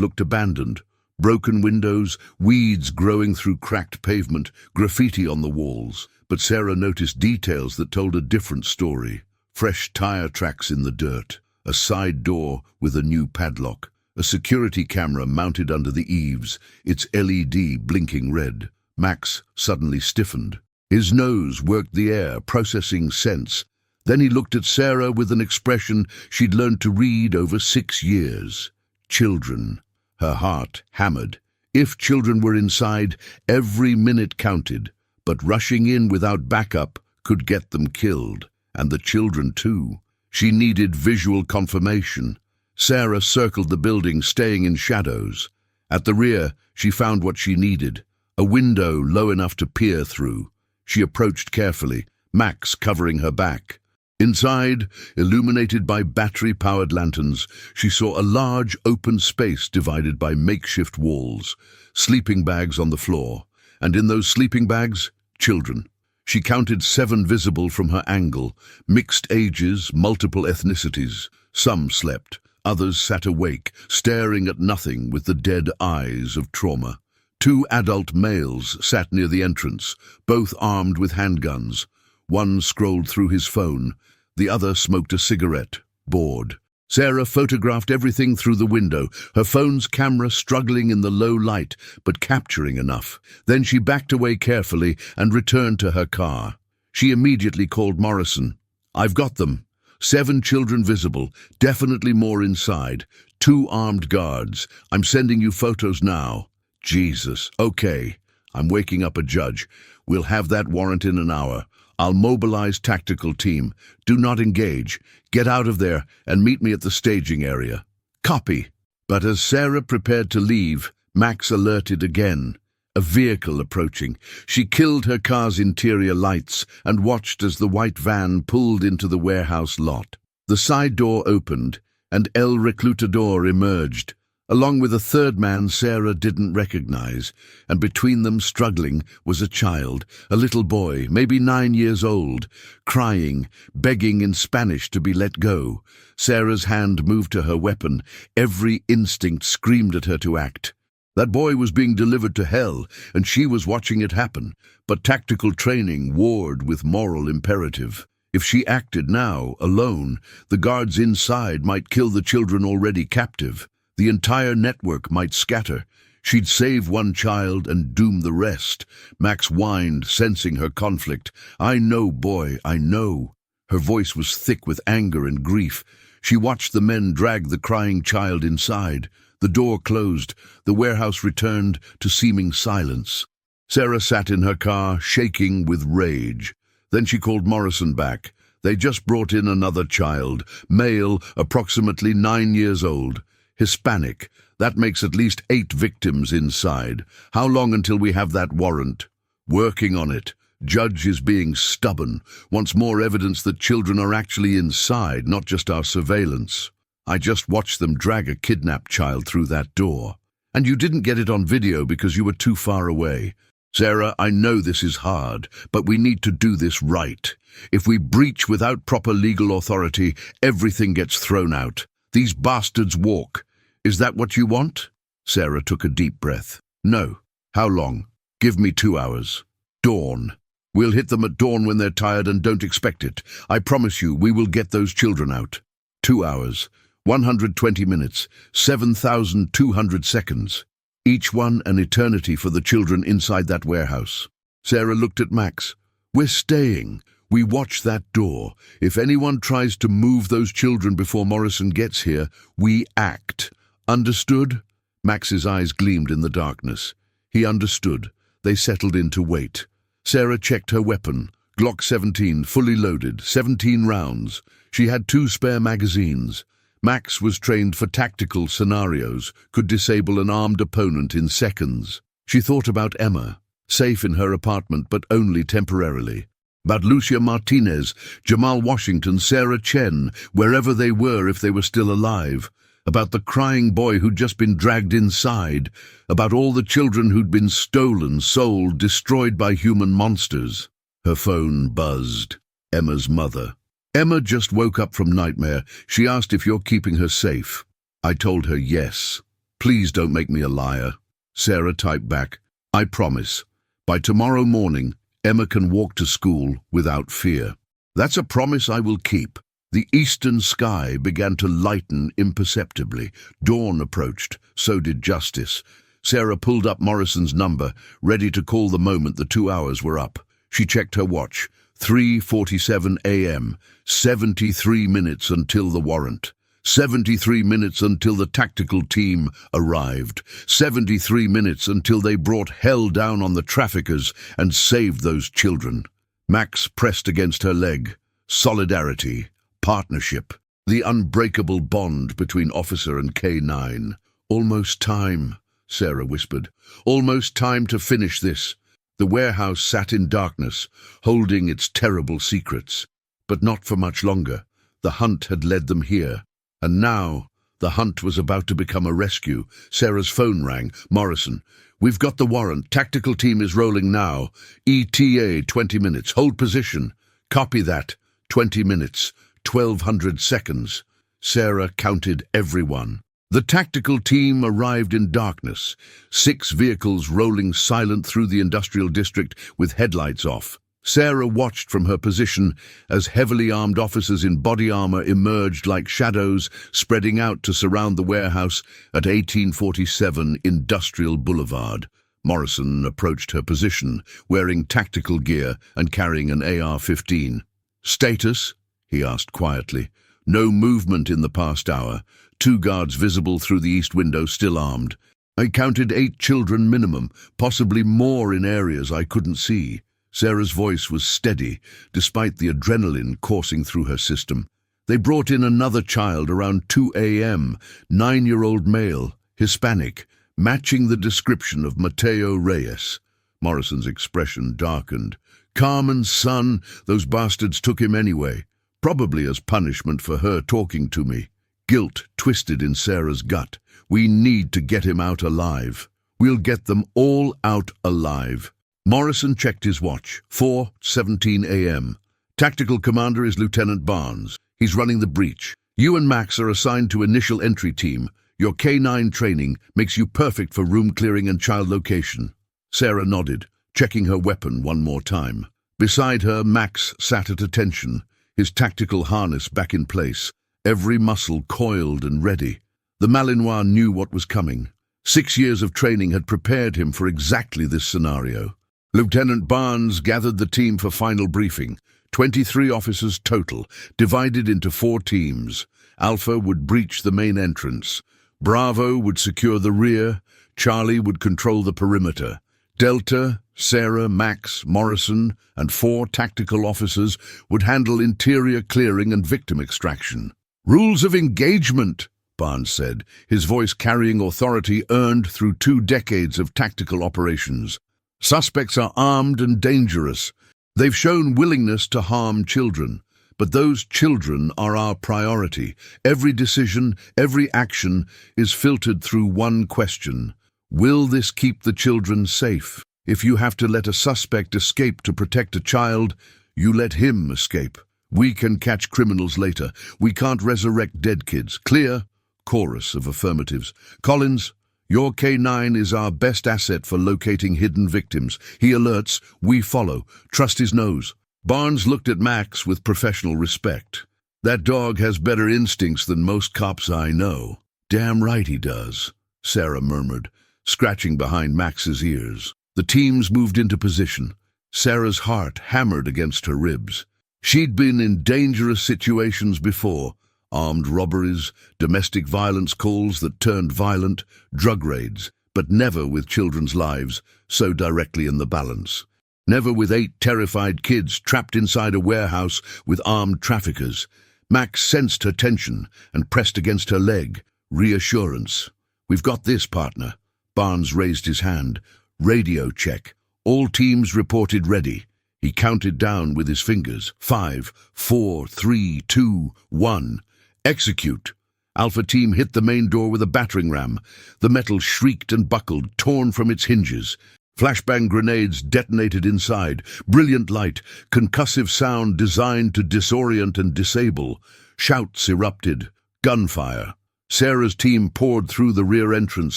looked abandoned. Broken windows, weeds growing through cracked pavement, graffiti on the walls. But Sarah noticed details that told a different story. Fresh tire tracks in the dirt. A side door with a new padlock, a security camera mounted under the eaves, its LED blinking red. Max suddenly stiffened. His nose worked the air, processing scents. Then he looked at Sarah with an expression she'd learned to read over 6 years. Children. Her heart hammered. If children were inside, every minute counted, but rushing in without backup could get them killed. And the children too. She needed visual confirmation. Sarah circled the building, staying in shadows. At the rear, she found what she needed, a window low enough to peer through. She approached carefully, Max covering her back. Inside, illuminated by battery-powered lanterns, she saw a large open space divided by makeshift walls, sleeping bags on the floor, and in those sleeping bags, children. She counted 7 visible from her angle, mixed ages, multiple ethnicities. Some slept, others sat awake, staring at nothing with the dead eyes of trauma. 2 adult males sat near the entrance, both armed with handguns. One scrolled through his phone, the other smoked a cigarette, bored. Sarah photographed everything through the window, her phone's camera struggling in the low light, but capturing enough. Then she backed away carefully and returned to her car. She immediately called Morrison. I've got them. 7 children visible, definitely more inside. 2 armed guards. I'm sending you photos now. Jesus, okay. I'm waking up a judge. We'll have that warrant in an hour. I'll mobilize tactical team. Do not engage. Get out of there and meet me at the staging area. Copy. But as Sarah prepared to leave, Max alerted again. A vehicle approaching. She killed her car's interior lights and watched as the white van pulled into the warehouse lot. The side door opened and El Reclutador emerged. along with a third man Sarah didn't recognize, and between them, struggling, was a child, a little boy, maybe 9 years old, crying, begging in Spanish to be let go. Sarah's hand moved to her weapon. Every instinct screamed at her to act. That boy was being delivered to hell, and she was watching it happen, but tactical training warred with moral imperative. If she acted now, alone, the guards inside might kill the children already captive. The entire network might scatter. She'd save one child and doom the rest. Max whined, sensing her conflict. "I know, boy, I know." Her voice was thick with anger and grief. She watched the men drag the crying child inside. The door closed. The warehouse returned to seeming silence. Sarah sat in her car, shaking with rage. Then she called Morrison back. They just brought in another child, male, approximately 9 years old. Hispanic. That makes at least 8 victims inside. How long until we have that warrant? Working on it. Judge is being stubborn. Wants more evidence that children are actually inside, not just our surveillance. I just watched them drag a kidnapped child through that door. And you didn't get it on video because you were too far away. Sarah, I know this is hard, but we need to do this right. If we breach without proper legal authority, everything gets thrown out. These bastards walk. Is that what you want? Sarah took a deep breath. No. How long? Give me 2 hours. Dawn. We'll hit them at dawn when they're tired and don't expect it. I promise you, we will get those children out. 2 hours. 120 minutes. 7,200 seconds. Each one an eternity for the children inside that warehouse. Sarah looked at Max. We're staying. We watch that door. If anyone tries to move those children before Morrison gets here, we act. Understood? Max's eyes gleamed in the darkness. He understood. They settled in to wait. Sarah checked her weapon. Glock 17, fully loaded, 17 rounds. She had 2 spare magazines. Max was trained for tactical scenarios, could disable an armed opponent in seconds. She thought about Emma, safe in her apartment but only temporarily. About Lucia Martinez, Jamal Washington, Sarah Chen, wherever they were if they were still alive. About the crying boy who'd just been dragged inside. About all the children who'd been stolen, sold, destroyed by human monsters. Her phone buzzed. Emma's mother. Emma just woke up from nightmare. She asked if you're keeping her safe. I told her yes. Please don't make me a liar. Sarah typed back, I promise. By tomorrow morning, Emma can walk to school without fear. That's a promise I will keep. The eastern sky began to lighten imperceptibly. Dawn approached. So did justice. Sarah pulled up Morrison's number, ready to call the moment the 2 hours were up. She checked her watch. 3:47 a.m. 73 minutes until the warrant. 73 minutes until the tactical team arrived. 73 minutes until they brought hell down on the traffickers and saved those children. Max pressed against her leg. Solidarity. Partnership. The unbreakable bond between officer and K9. Almost time, Sarah whispered. Almost time to finish this. The warehouse sat in darkness, holding its terrible secrets. But not for much longer. The hunt had led them here. And now, the hunt was about to become a rescue. Sarah's phone rang. Morrison. We've got the warrant. Tactical team is rolling now. ETA 20 minutes. Hold position. Copy that. 20 minutes. 1,200 seconds. Sarah counted everyone. The tactical team arrived in darkness, 6 vehicles rolling silent through the industrial district with headlights off. Sarah watched from her position as heavily armed officers in body armor emerged like shadows, spreading out to surround the warehouse at 1847 Industrial Boulevard. Morrison approached her position, wearing tactical gear and carrying an AR-15. Status? He asked quietly. No movement in the past hour. 2 guards visible through the east window, still armed. I counted 8 children minimum, possibly more in areas I couldn't see. Sarah's voice was steady, despite the adrenaline coursing through her system. They brought in another child around 2 a.m., 9-year-old male, Hispanic, matching the description of Mateo Reyes. Morrison's expression darkened. Carmen's son, those bastards took him anyway, probably as punishment for her talking to me. Guilt twisted in Sarah's gut. We need to get him out alive. We'll get them all out alive. Morrison checked his watch. 4:17 a.m. Tactical commander is Lieutenant Barnes. He's running the breach. You and Max are assigned to initial entry team. Your K9 training makes you perfect for room clearing and child location. Sarah nodded, checking her weapon one more time. Beside her, Max sat at attention, his tactical harness back in place, every muscle coiled and ready. The Malinois knew what was coming. 6 years of training had prepared him for exactly this scenario. Lieutenant Barnes gathered the team for final briefing. 23 officers total, divided into 4 teams. Alpha would breach the main entrance. Bravo would secure the rear. Charlie would control the perimeter. Delta, Sarah, Max, Morrison, and 4 tactical officers would handle interior clearing and victim extraction. Rules of engagement, Barnes said, his voice carrying authority earned through 2 decades of tactical operations. Suspects are armed and dangerous. They've shown willingness to harm children, but those children are our priority. Every decision, every action is filtered through one question. Will this keep the children safe? If you have to let a suspect escape to protect a child, you let him escape. We can catch criminals later. We can't resurrect dead kids. Clear? Chorus of affirmatives. Collins, your K9 is our best asset for locating hidden victims. He alerts, we follow. Trust his nose. Barnes looked at Max with professional respect. That dog has better instincts than most cops I know. Damn right he does, Sarah murmured, scratching behind Max's ears. The teams moved into position. Sarah's heart hammered against her ribs. She'd been in dangerous situations before. Armed robberies, domestic violence calls that turned violent, drug raids, but never with children's lives so directly in the balance. Never with 8 terrified kids trapped inside a warehouse with armed traffickers. Max sensed her tension and pressed against her leg. Reassurance. We've got this, partner. Barnes raised his hand. Radio check. All teams reported ready. He counted down with his fingers. 5, 4, 3, 2, 1. Execute. Alpha team hit the main door with a battering ram. The metal shrieked and buckled, torn from its hinges. Flashbang grenades detonated inside. Brilliant light, concussive sound designed to disorient and disable. Shouts erupted. Gunfire. Sarah's team poured through the rear entrance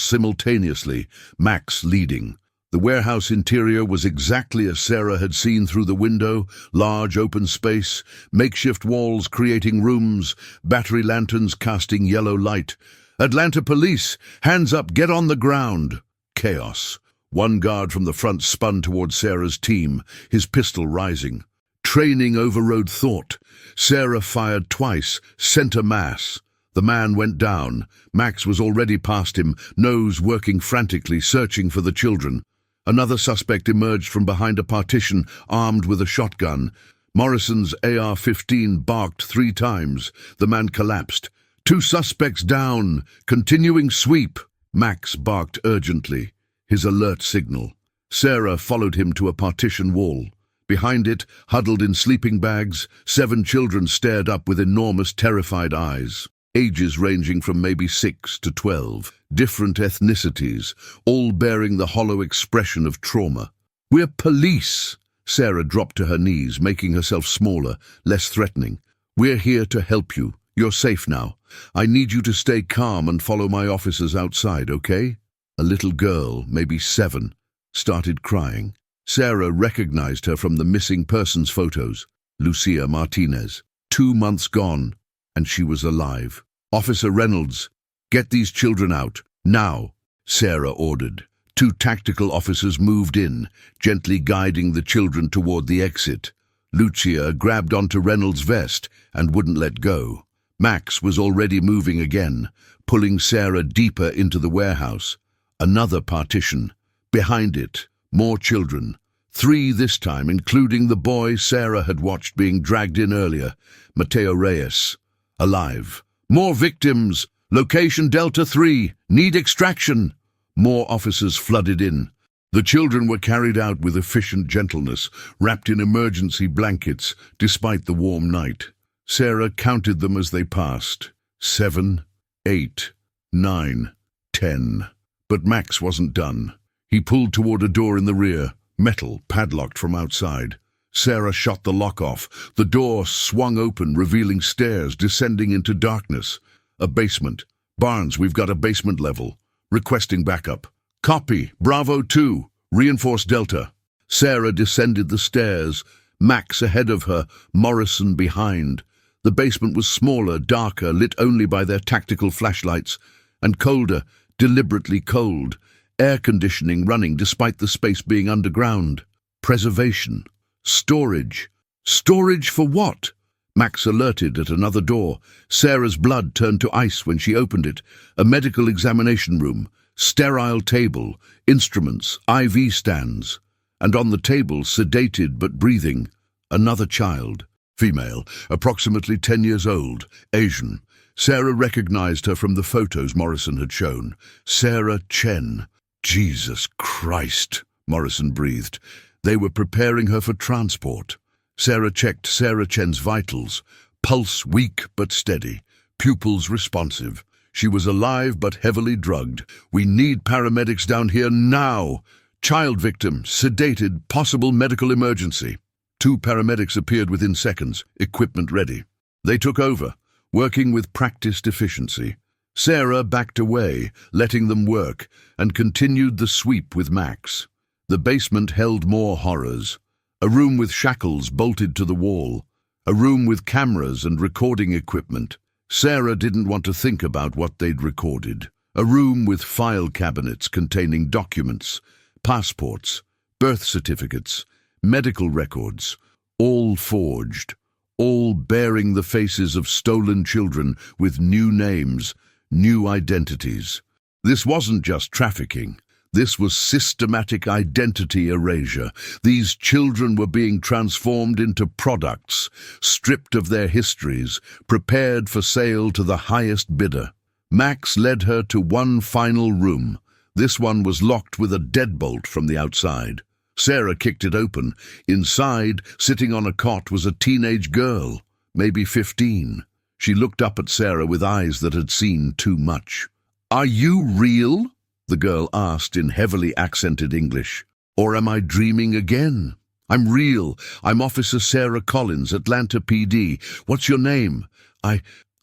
simultaneously, Max leading. The warehouse interior was exactly as Sarah had seen through the window, large open space, makeshift walls creating rooms, battery lanterns casting yellow light. Atlanta police, hands up, get on the ground. Chaos. One guard from the front spun toward Sarah's team, his pistol rising. Training overrode thought. Sarah fired twice, center mass. The man went down. Max was already past him, nose working frantically, searching for the children. Another suspect emerged from behind a partition, armed with a shotgun. Morrison's AR-15 barked 3 times. The man collapsed. 2 suspects down. Continuing sweep. Max barked urgently, his alert signal. Sarah followed him to a partition wall. Behind it, huddled in sleeping bags, 7 children stared up with enormous, terrified eyes. Ages ranging from maybe 6 to 12, different ethnicities, all bearing the hollow expression of trauma. We're police. Sarah dropped to her knees, making herself smaller, less threatening. We're here to help you. You're safe now. I need you to stay calm and follow my officers outside, okay? A little girl, maybe 7, started crying. Sarah recognized her from the missing persons photos. Lucia Martinez. 2 months gone, and she was alive. Officer Reynolds, get these children out, now, Sarah ordered. 2 tactical officers moved in, gently guiding the children toward the exit. Lucia grabbed onto Reynolds' vest and wouldn't let go. Max was already moving again, pulling Sarah deeper into the warehouse. Another partition. Behind it, more children. 3 this time, including the boy Sarah had watched being dragged in earlier, Mateo Reyes. Alive. More victims. Location Delta 3. Need extraction. More officers flooded in. The children were carried out with efficient gentleness, wrapped in emergency blankets, despite the warm night. Sarah counted them as they passed. 7, 8, 9, 10. But Max wasn't done. He pulled toward a door in the rear, metal, padlocked from outside. Sarah shot the lock off. The door swung open, revealing stairs descending into darkness. A basement. Barnes, we've got a basement level. Requesting backup. Copy. Bravo 2. Reinforce Delta. Sarah descended the stairs, Max ahead of her, Morrison behind. The basement was smaller, darker, lit only by their tactical flashlights, and colder, deliberately cold. Air conditioning running despite the space being underground. Preservation. Storage. Storage for what? Max alerted at another door. Sarah's blood turned to ice when she opened it. A medical examination room. Sterile table. Instruments. IV stands. And on the table, sedated but breathing, another child. Female, approximately 10 years old. Asian. Sarah recognized her from the photos Morrison had shown. Sarah Chen. Jesus Christ, Morrison breathed. They were preparing her for transport. Sarah checked Sarah Chen's vitals. Pulse weak but steady. Pupils responsive. She was alive but heavily drugged. We need paramedics down here now. Child victim, sedated, possible medical emergency. 2 paramedics appeared within seconds, equipment ready. They took over, working with practiced efficiency. Sarah backed away, letting them work, and continued the sweep with Max. The basement held more horrors. A room with shackles bolted to the wall. A room with cameras and recording equipment. Sarah didn't want to think about what they'd recorded. A room with file cabinets containing documents, passports, birth certificates, medical records, all forged, all bearing the faces of stolen children with new names, new identities. This wasn't just trafficking. This was systematic identity erasure. These children were being transformed into products, stripped of their histories, prepared for sale to the highest bidder. Max led her to one final room. This one was locked with a deadbolt from the outside. Sarah kicked it open. Inside, sitting on a cot, was a teenage girl, maybe 15. She looked up at Sarah with eyes that had seen too much. "Are you real?" the girl asked in heavily accented English. "Or am I dreaming again?" "I'm real. I'm Officer Sarah Collins, Atlanta PD. What's your name?" I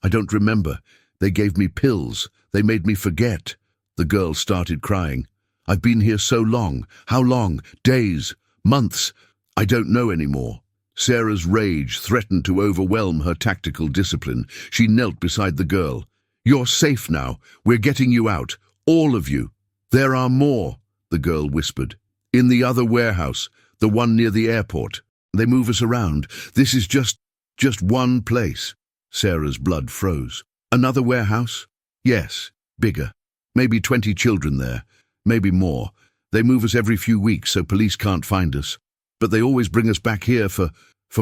don't remember. They gave me pills. They made me forget." The girl started crying. "I've been here so long. How long? Days? Months? I don't know anymore." Sarah's rage threatened to overwhelm her tactical discipline. She knelt beside the girl. "You're safe now. We're getting you out. All of you." "There are more," the girl whispered. "In the other warehouse, the one near the airport. They move us around. This is just one place." Sarah's blood froze. "Another warehouse?" "Yes, bigger. Maybe 20 children there. Maybe more. They move us every few weeks so police can't find us. But they always bring us back here for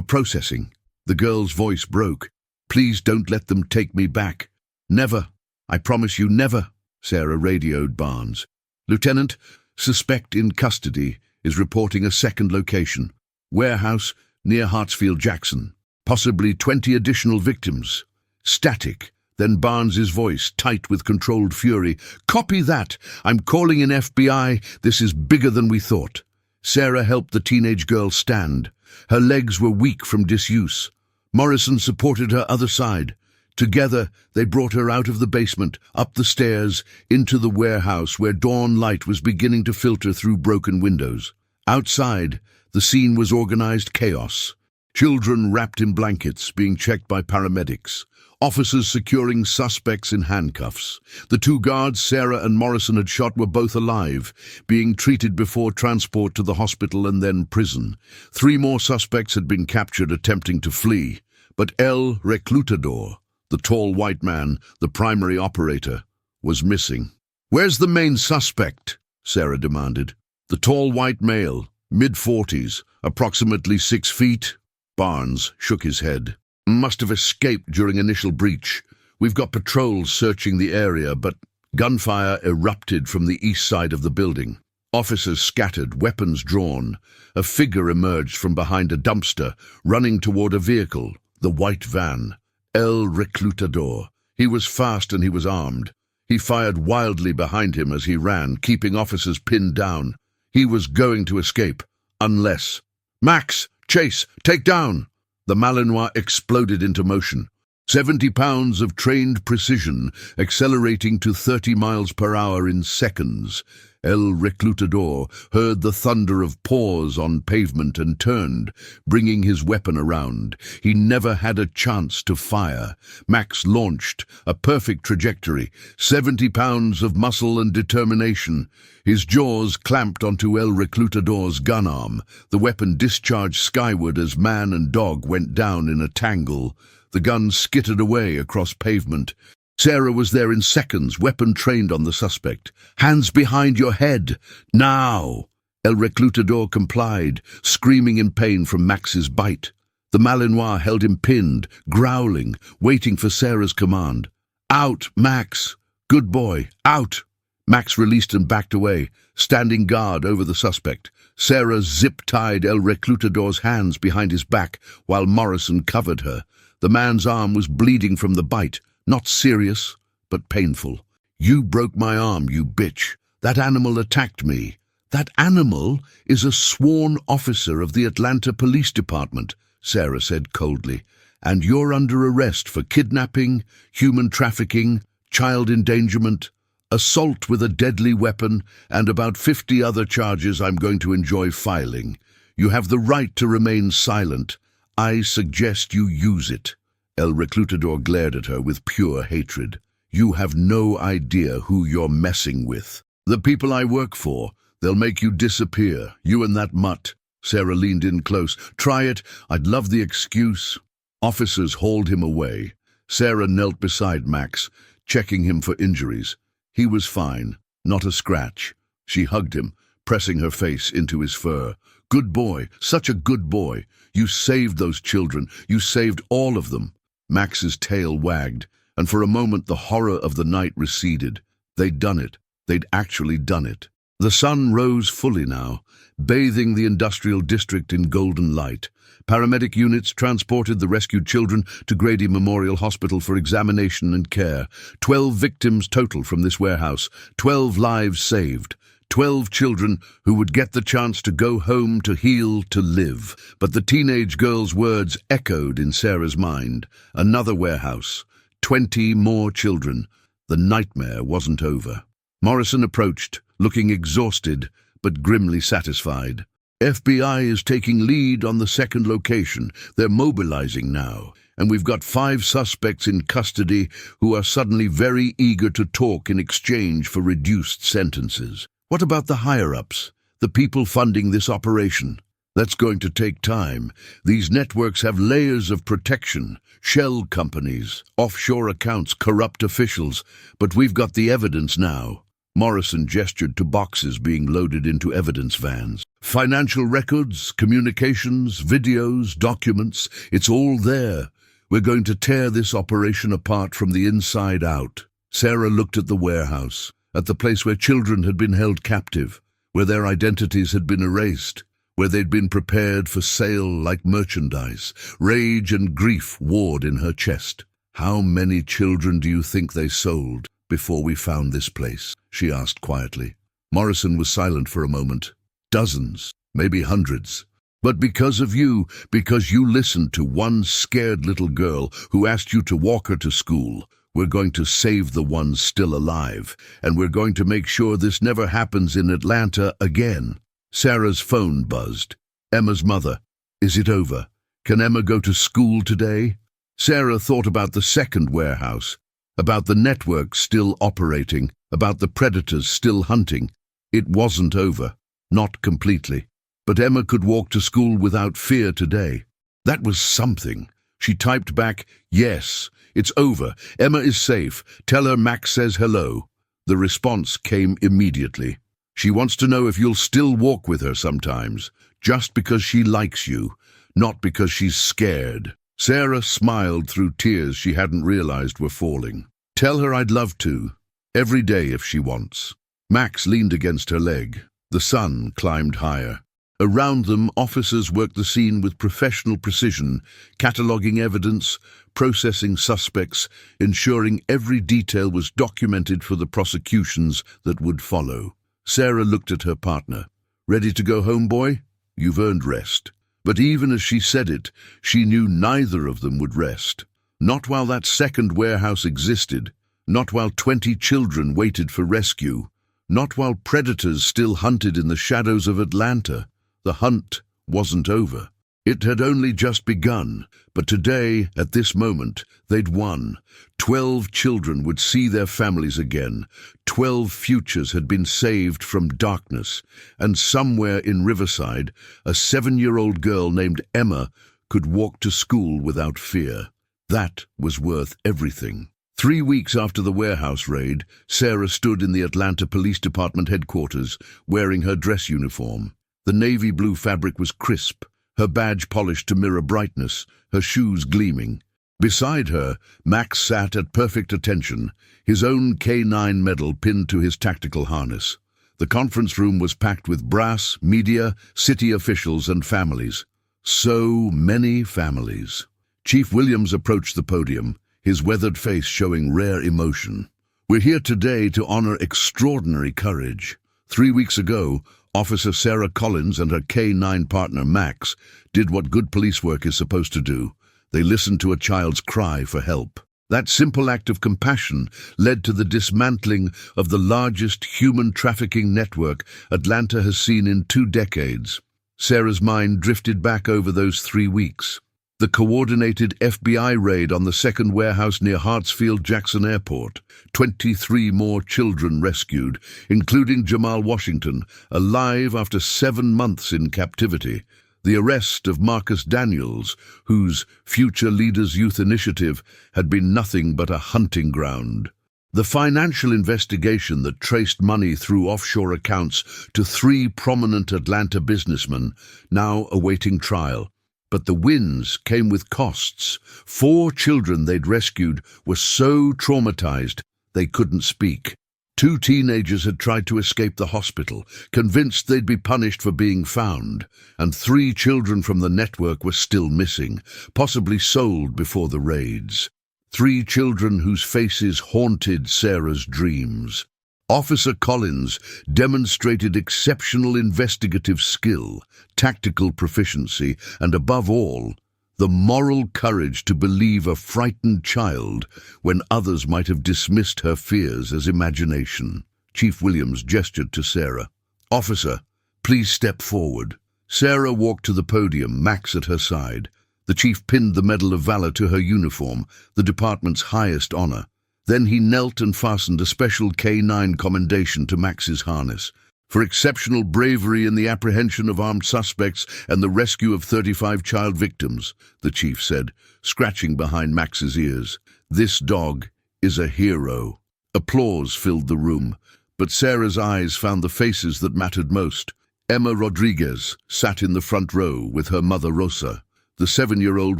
processing." The girl's voice broke. "Please don't let them take me back." "Never. I promise you, never." Sarah radioed Barnes. "Lieutenant, suspect in custody is reporting a second location. Warehouse near Hartsfield-Jackson. Possibly 20 additional victims." Static. Then Barnes's voice, tight with controlled fury. "Copy that. I'm calling in FBI. This is bigger than we thought." Sarah helped the teenage girl stand. Her legs were weak from disuse. Morrison supported her other side. Together, they brought her out of the basement, up the stairs, into the warehouse where dawn light was beginning to filter through broken windows. Outside, the scene was organized chaos. Children wrapped in blankets, being checked by paramedics. Officers securing suspects in handcuffs. The 2 guards Sarah and Morrison had shot were both alive, being treated before transport to the hospital and then prison. 3 more suspects had been captured attempting to flee, but El Reclutador, the tall white man, the primary operator, was missing. "Where's the main suspect?" Sarah demanded. "The tall white male, mid-40s, approximately 6 feet. Barnes shook his head. "Must have escaped during initial breach. We've got patrols searching the area, but..." Gunfire erupted from the east side of the building. Officers scattered, weapons drawn. A figure emerged from behind a dumpster, running toward a vehicle, the white van. El Reclutador. He was fast and he was armed. He fired wildly behind him as he ran, keeping officers pinned down. He was going to escape, unless... "Max! Chase! Take down!" The Malinois exploded into motion. 70 pounds of trained precision, accelerating to 30 miles per hour in seconds. El Reclutador heard the thunder of paws on pavement and turned, bringing his weapon around. He never had a chance to fire. Max launched, a perfect trajectory, 70 pounds of muscle and determination. His jaws clamped onto El Reclutador's gun arm. The weapon discharged skyward as man and dog went down in a tangle. The gun skittered away across pavement. Sarah was there in seconds, weapon trained on the suspect. "Hands behind your head! Now!" El Reclutador complied, screaming in pain from Max's bite. The Malinois held him pinned, growling, waiting for Sarah's command. "Out, Max! Good boy, out!" Max released and backed away, standing guard over the suspect. Sarah zip-tied El Reclutador's hands behind his back while Morrison covered her. The man's arm was bleeding from the bite. Not serious, but painful. "You broke my arm, you bitch. That animal attacked me." "That animal is a sworn officer of the Atlanta Police Department," Sarah said coldly. "And you're under arrest for kidnapping, human trafficking, child endangerment, assault with a deadly weapon, and about 50 other charges I'm going to enjoy filing. You have the right to remain silent. I suggest you use it." El Reclutador glared at her with pure hatred. "You have no idea who you're messing with. The people I work for, they'll make you disappear, you and that mutt." Sarah leaned in close. "Try it. I'd love the excuse." Officers hauled him away. Sarah knelt beside Max, checking him for injuries. He was fine, not a scratch. She hugged him, pressing her face into his fur. "Good boy, such a good boy. You saved those children. You saved all of them." Max's tail wagged, and for a moment the horror of the night receded. They'd done it. They'd actually done it. The sun rose fully now, bathing the industrial district in golden light. Paramedic units transported the rescued children to Grady Memorial Hospital for examination and care. 12 victims total from this warehouse, 12 lives saved. 12 children who would get the chance to go home, to heal, to live. But the teenage girl's words echoed in Sarah's mind. Another warehouse. 20 more children. The nightmare wasn't over. Morrison approached, looking exhausted, but grimly satisfied. "FBI is taking lead on the second location. They're mobilizing now. And we've got 5 suspects in custody who are suddenly very eager to talk in exchange for reduced sentences." "What about the higher-ups, the people funding this operation?" "That's going to take time. These networks have layers of protection, shell companies, offshore accounts, corrupt officials, but we've got the evidence now." Morrison gestured to boxes being loaded into evidence vans. "Financial records, communications, videos, documents, it's all there. We're going to tear this operation apart from the inside out." Sarah looked at the warehouse, at the place where children had been held captive, where their identities had been erased, where they'd been prepared for sale like merchandise. Rage and grief warred in her chest. "How many children do you think they sold before we found this place?" she asked quietly. Morrison was silent for a moment. "Dozens, maybe hundreds. But because of you, because you listened to one scared little girl who asked you to walk her to school, we're going to save the ones still alive, and we're going to make sure this never happens in Atlanta again." Sarah's phone buzzed. Emma's mother. "Is it over? Can Emma go to school today?" Sarah thought about the second warehouse, about the network still operating, about the predators still hunting. It wasn't over. Not completely. But Emma could walk to school without fear today. That was something. She typed back, "Yes. It's over. Emma is safe. Tell her Max says hello." The response came immediately. "She wants to know if you'll still walk with her sometimes, just because she likes you, not because she's scared." Sarah smiled through tears she hadn't realized were falling. "Tell her I'd love to. Every day if she wants." Max leaned against her leg. The sun climbed higher. Around them, officers worked the scene with professional precision, cataloguing evidence, processing suspects, ensuring every detail was documented for the prosecutions that would follow. Sarah looked at her partner. "Ready to go home, boy? You've earned rest." But even as she said it, she knew neither of them would rest. Not while that second warehouse existed, not while 20 children waited for rescue, not while predators still hunted in the shadows of Atlanta. The hunt wasn't over. It had only just begun, but today, at this moment, they'd won. 12 children would see their families again. 12 futures had been saved from darkness, and somewhere in Riverside, a 7-year-old girl named Emma could walk to school without fear. That was worth everything. 3 weeks after the warehouse raid, Sarah stood in the Atlanta Police Department headquarters, wearing her dress uniform. The navy blue fabric was crisp, her badge polished to mirror brightness, her shoes gleaming. Beside her, Max sat at perfect attention, his own K9 medal pinned to his tactical harness. The conference room was packed with brass, media, city officials, and families. So many families. Chief Williams approached the podium, his weathered face showing rare emotion. "We're here today to honor extraordinary courage. 3 weeks ago, Officer Sarah Collins and her K9 partner Max did what good police work is supposed to do. They listened to a child's cry for help. That simple act of compassion led to the dismantling of the largest human trafficking network Atlanta has seen in 2 decades. Sarah's mind drifted back over those 3 weeks. The coordinated FBI raid on the second warehouse near Hartsfield-Jackson Airport. 23 more children rescued, including Jamal Washington, alive after 7 months in captivity. The arrest of Marcus Daniels, whose Future Leaders Youth Initiative had been nothing but a hunting ground. The financial investigation that traced money through offshore accounts to 3 prominent Atlanta businessmen, now awaiting trial. But the wins came with costs. 4 children they'd rescued were so traumatized they couldn't speak. 2 teenagers had tried to escape the hospital, convinced they'd be punished for being found, and 3 children from the network were still missing, possibly sold before the raids. 3 children whose faces haunted Sarah's dreams. Officer Collins demonstrated exceptional investigative skill, tactical proficiency, and above all, the moral courage to believe a frightened child when others might have dismissed her fears as imagination. Chief Williams gestured to Sarah. "Officer, please step forward." Sarah walked to the podium, Max at her side. The chief pinned the Medal of Valor to her uniform, the department's highest honor. Then he knelt and fastened a special K9 commendation to Max's harness. "For exceptional bravery in the apprehension of armed suspects and the rescue of 35 child victims," the chief said, scratching behind Max's ears. "This dog is a hero." Applause filled the room, but Sarah's eyes found the faces that mattered most. Emma Rodriguez sat in the front row with her mother Rosa. The 7-year-old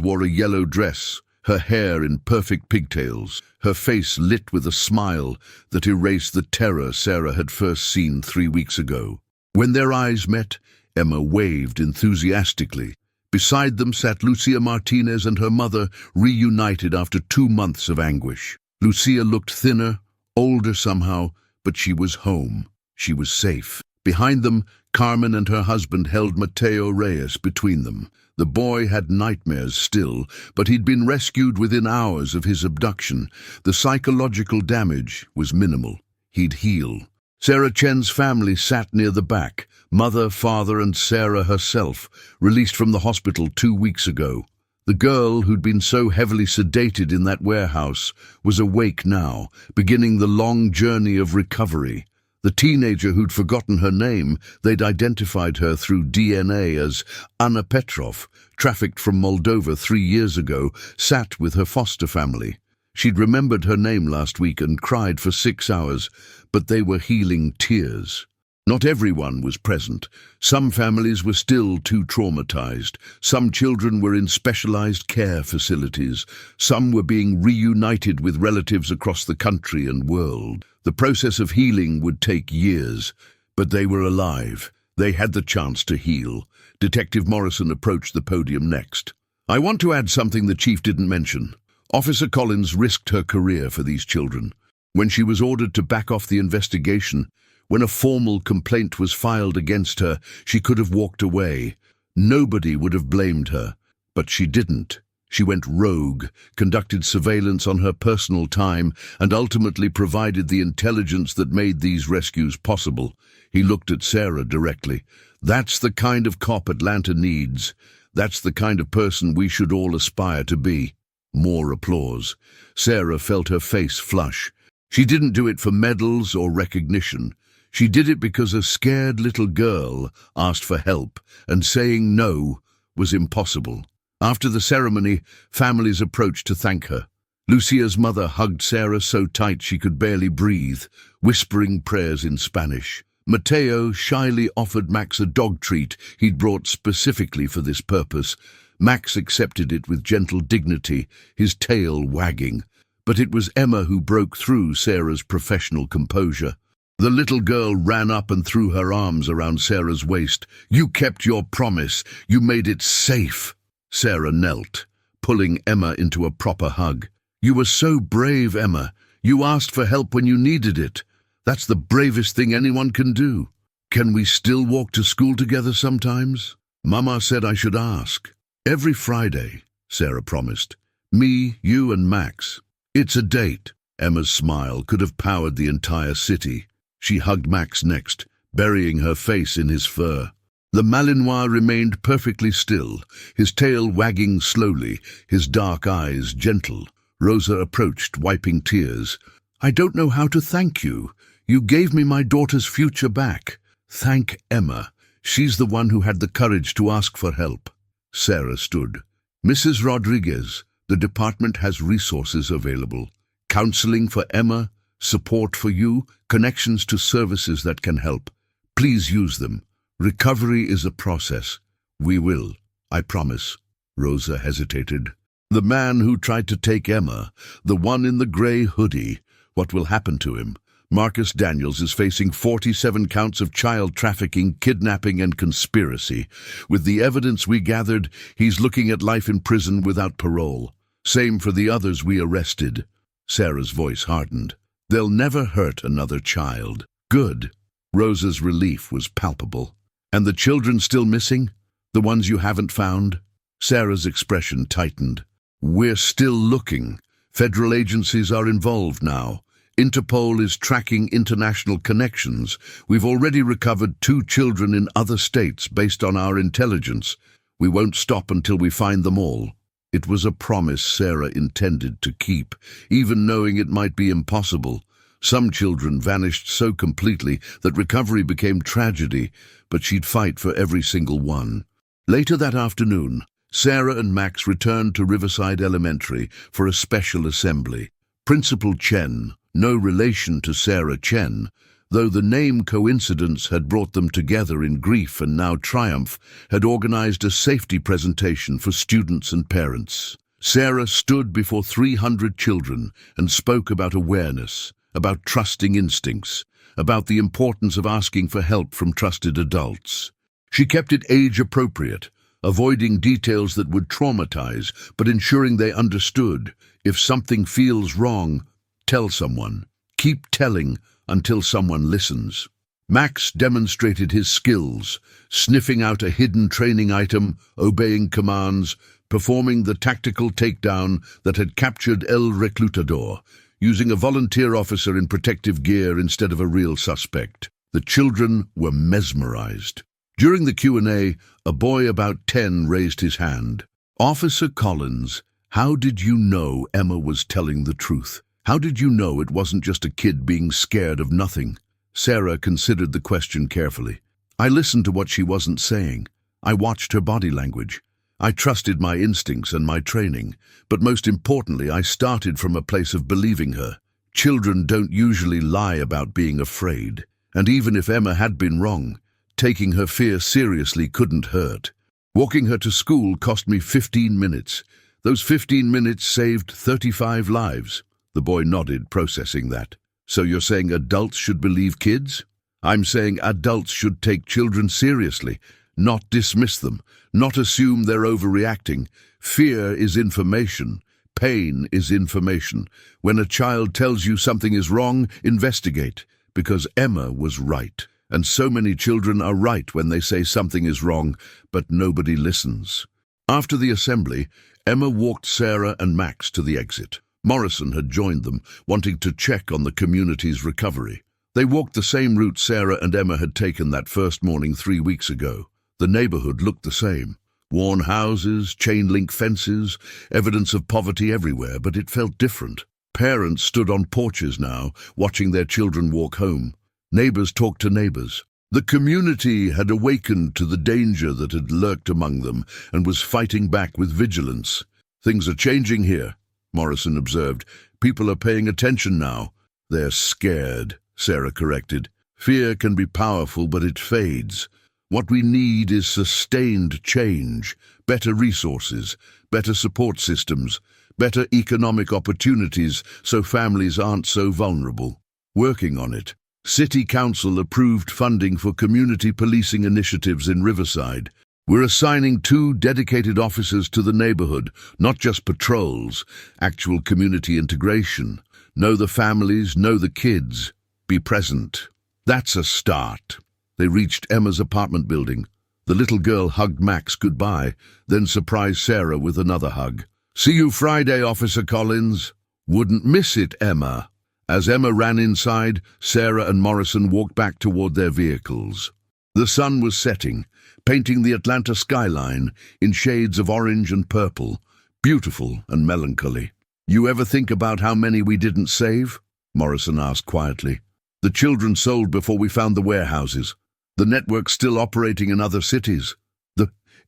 wore a yellow dress, her hair in perfect pigtails, her face lit with a smile that erased the terror Sarah had first seen 3 weeks ago. When their eyes met, Emma waved enthusiastically. Beside them sat Lucia Martinez and her mother, reunited after 2 months of anguish. Lucia looked thinner, older somehow, but she was home. She was safe. Behind them, Carmen and her husband held Mateo Reyes between them. The boy had nightmares still, but he'd been rescued within hours of his abduction. The psychological damage was minimal. He'd heal. Sarah Chen's family sat near the back, mother, father, and Sarah herself, released from the hospital 2 weeks ago. The girl who'd been so heavily sedated in that warehouse was awake now, beginning the long journey of recovery. The teenager who'd forgotten her name, they'd identified her through DNA as Anna Petrov, trafficked from Moldova 3 years ago, sat with her foster family. She'd remembered her name last week and cried for 6 hours, but they were healing tears. Not everyone was present. Some families were still too traumatized. Some children were in specialized care facilities. Some were being reunited with relatives across the country and world. The process of healing would take years, but they were alive. They had the chance to heal. Detective Morrison approached the podium next. I want to add something the chief didn't mention. Officer Collins risked her career for these children. When she was ordered to back off the investigation, when a formal complaint was filed against her, she could have walked away. Nobody would have blamed her. But she didn't. She went rogue, conducted surveillance on her personal time, and ultimately provided the intelligence that made these rescues possible. He looked at Sarah directly. That's the kind of cop Atlanta needs. That's the kind of person we should all aspire to be. More applause. Sarah felt her face flush. She didn't do it for medals or recognition. She did it because a scared little girl asked for help, and saying no was impossible. After the ceremony, families approached to thank her. Lucia's mother hugged Sarah so tight she could barely breathe, whispering prayers in Spanish. Mateo shyly offered Max a dog treat he'd brought specifically for this purpose. Max accepted it with gentle dignity, his tail wagging. But it was Emma who broke through Sarah's professional composure. The little girl ran up and threw her arms around Sarah's waist. "You kept your promise. You made it safe." Sarah knelt, pulling Emma into a proper hug. "You were so brave, Emma. You asked for help when you needed it. That's the bravest thing anyone can do. Can we still walk to school together sometimes?" "Mama said I should ask." "Every Friday," Sarah promised. "Me, you and Max. It's a date." Emma's smile could have powered the entire city. She hugged Max next, burying her face in his fur. The Malinois remained perfectly still, his tail wagging slowly, his dark eyes gentle. Rosa approached, wiping tears. "I don't know how to thank you. You gave me my daughter's future back." "Thank Emma. She's the one who had the courage to ask for help." Sarah stood. "Mrs. Rodriguez, the department has resources available. Counseling for Emma, support for you, connections to services that can help. Please use them. Recovery is a process. We will, I promise." Rosa hesitated. "The man who tried to take Emma, the one in the grey hoodie, what will happen to him? Marcus Daniels is facing 47 counts of child trafficking, kidnapping, and conspiracy. With the evidence we gathered, he's looking at life in prison without parole. Same for the others we arrested." Sarah's voice hardened. "They'll never hurt another child." "Good." Rosa's relief was palpable. "And the children still missing? The ones you haven't found?" Sarah's expression tightened. "We're still looking. Federal agencies are involved now. Interpol is tracking international connections. We've already recovered 2 children in other states based on our intelligence. We won't stop until we find them all." It was a promise Sarah intended to keep, even knowing it might be impossible. Some children vanished so completely that recovery became tragedy, but she'd fight for every single one. Later that afternoon, Sarah and Max returned to Riverside Elementary for a special assembly. Principal Chen, no relation to Sarah Chen, though the name coincidence had brought them together in grief and now triumph, had organized a safety presentation for students and parents. Sarah stood before 300 children and spoke about awareness, about trusting instincts, about the importance of asking for help from trusted adults. She kept it age-appropriate, avoiding details that would traumatize, but ensuring they understood. If something feels wrong, tell someone. Keep telling until someone listens. Max demonstrated his skills, sniffing out a hidden training item, obeying commands, performing the tactical takedown that had captured El Reclutador, using a volunteer officer in protective gear instead of a real suspect. The children were mesmerized. During the Q&A, a boy about 10 raised his hand. "Officer Collins, how did you know Emma was telling the truth? How did you know it wasn't just a kid being scared of nothing?" Sarah considered the question carefully. "I listened to what she wasn't saying. I watched her body language. I trusted my instincts and my training, but most importantly, I started from a place of believing her. Children don't usually lie about being afraid, and even if Emma had been wrong, taking her fear seriously couldn't hurt. Walking her to school cost me 15 minutes. Those 15 minutes saved 35 lives. The boy nodded, processing that. "So you're saying adults should believe kids?" "I'm saying adults should take children seriously, not dismiss them, not assume they're overreacting. Fear is information. Pain is information. When a child tells you something is wrong, investigate, because Emma was right. And so many children are right when they say something is wrong, but nobody listens. After the assembly, Emma walked Sarah and Max to the exit. Morrison had joined them, wanting to check on the community's recovery. They walked the same route Sarah and Emma had taken that first morning 3 weeks ago. The neighborhood looked the same. Worn houses, chain-link fences, evidence of poverty everywhere, but it felt different. Parents stood on porches now, watching their children walk home. Neighbors talked to neighbors. The community had awakened to the danger that had lurked among them and was fighting back with vigilance. "Things are changing here," Morrison observed. "People are paying attention now." "They're scared," Sarah corrected. "Fear can be powerful, but it fades. What we need is sustained change, better resources, better support systems, better economic opportunities so families aren't so vulnerable." Working on it, City Council approved funding for community policing initiatives in Riverside. "We're assigning 2 dedicated officers to the neighborhood, not just patrols, actual community integration. Know the families, know the kids, be present." "That's a start." They reached Emma's apartment building. The little girl hugged Max goodbye, then surprised Sarah with another hug. "See you Friday, Officer Collins." "Wouldn't miss it, Emma." As Emma ran inside, Sarah and Morrison walked back toward their vehicles. The sun was setting, painting the Atlanta skyline in shades of orange and purple, beautiful and melancholy. "You ever think about how many we didn't save?" Morrison asked quietly. "The children sold before we found the warehouses. The network's still operating in other cities."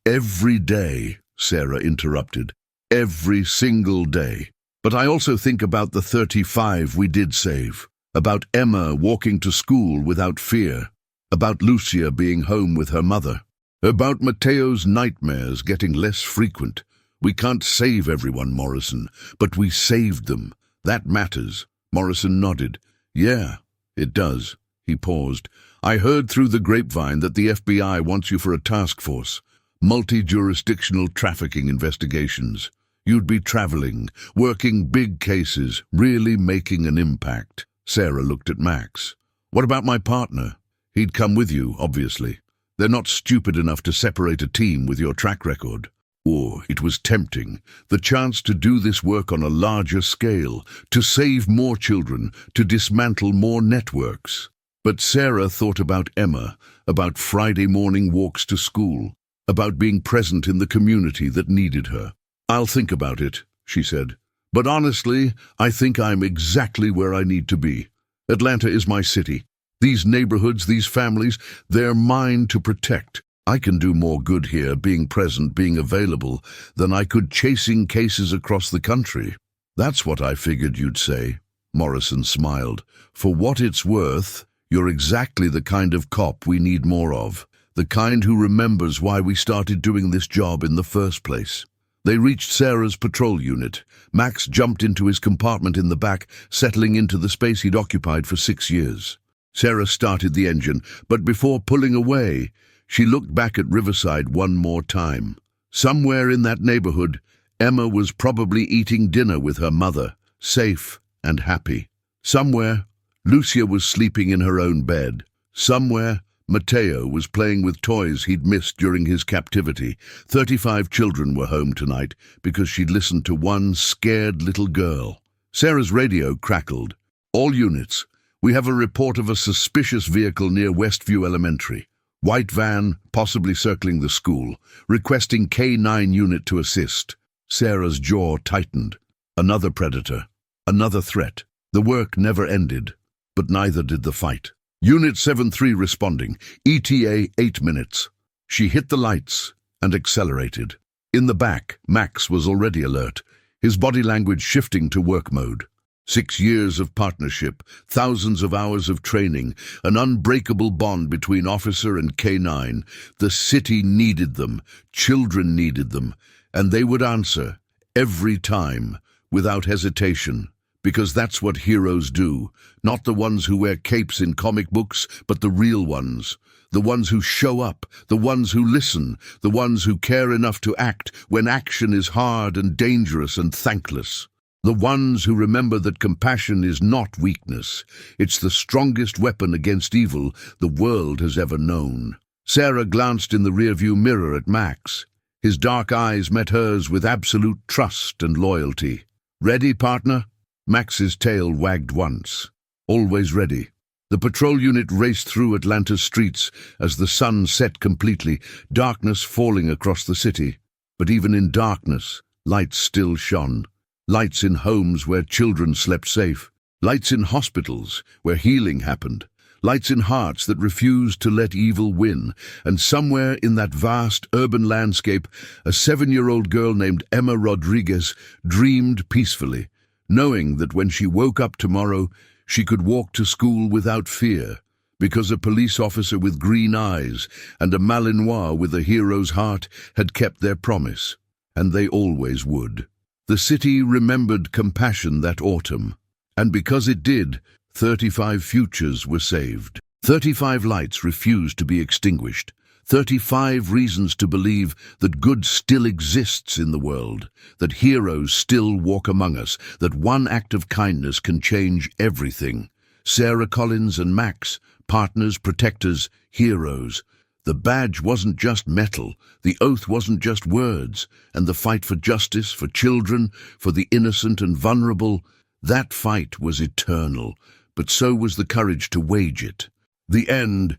"Every day," Sarah interrupted. "Every single day. But I also think about the 35 we did save. About Emma walking to school without fear. About Lucia being home with her mother. About Mateo's nightmares getting less frequent. We can't save everyone, Morrison, but we saved them. That matters." Morrison nodded. "Yeah, it does." He paused. "I heard through the grapevine that the FBI wants you for a task force. Multi-jurisdictional trafficking investigations. You'd be traveling, working big cases, really making an impact." Sarah looked at Max. "What about my partner? He'd come with you, obviously. They're not stupid enough to separate a team with your track record." It was tempting. The chance to do this work on a larger scale, to save more children, to dismantle more networks. But Sarah thought about Emma, about Friday morning walks to school, about being present in the community that needed her. "I'll think about it," she said. "But honestly, I think I'm exactly where I need to be. Atlanta is my city. These neighborhoods, these families, they're mine to protect. I can do more good here, being present, being available, than I could chasing cases across the country." "That's what I figured you'd say." Morrison smiled. "For what it's worth, you're exactly the kind of cop we need more of. The kind who remembers why we started doing this job in the first place." They reached Sarah's patrol unit. Max jumped into his compartment in the back, settling into the space he'd occupied for 6 years. Sarah started the engine, but before pulling away, she looked back at Riverside one more time. Somewhere in that neighborhood, Emma was probably eating dinner with her mother, safe and happy. Somewhere, Lucia was sleeping in her own bed. Somewhere, Mateo was playing with toys he'd missed during his captivity. 35 children were home tonight because she'd listened to one scared little girl. Sarah's radio crackled. "All units, we have a report of a suspicious vehicle near Westview Elementary. White van, possibly circling the school. Requesting K9 unit to assist." Sarah's jaw tightened. Another predator. Another threat. The work never ended, but neither did the fight. "Unit 7-3 responding. ETA 8 minutes. She hit the lights and accelerated. In the back, Max was already alert, his body language shifting to work mode. 6 years of partnership, thousands of hours of training, an unbreakable bond between officer and K9. The city needed them, children needed them, and they would answer, every time, without hesitation, Because that's what heroes do, not the ones who wear capes in comic books, but the real ones. The ones who show up, the ones who listen, the ones who care enough to act when action is hard and dangerous and thankless. The ones who remember that compassion is not weakness. It's the strongest weapon against evil the world has ever known. Sarah glanced in the rearview mirror at Max. His dark eyes met hers with absolute trust and loyalty. "Ready, partner?" Max's tail wagged once. "Always ready." The patrol unit raced through Atlanta's streets as the sun set completely, darkness falling across the city. But even in darkness, lights still shone. Lights in homes where children slept safe. Lights in hospitals where healing happened. Lights in hearts that refused to let evil win. And somewhere in that vast urban landscape, a 7-year-old girl named Emma Rodriguez dreamed peacefully, knowing that when she woke up tomorrow, she could walk to school without fear, because a police officer with green eyes and a Malinois with a hero's heart had kept their promise, and they always would. The city remembered compassion that autumn, and because it did, 35 futures were saved. 35 lights refused to be extinguished. 35 reasons to believe that good still exists in the world, that heroes still walk among us, that one act of kindness can change everything. Sarah Collins and Max, partners, protectors, heroes. The badge wasn't just metal, the oath wasn't just words, and the fight for justice, for children, for the innocent and vulnerable, that fight was eternal, but so was the courage to wage it. The end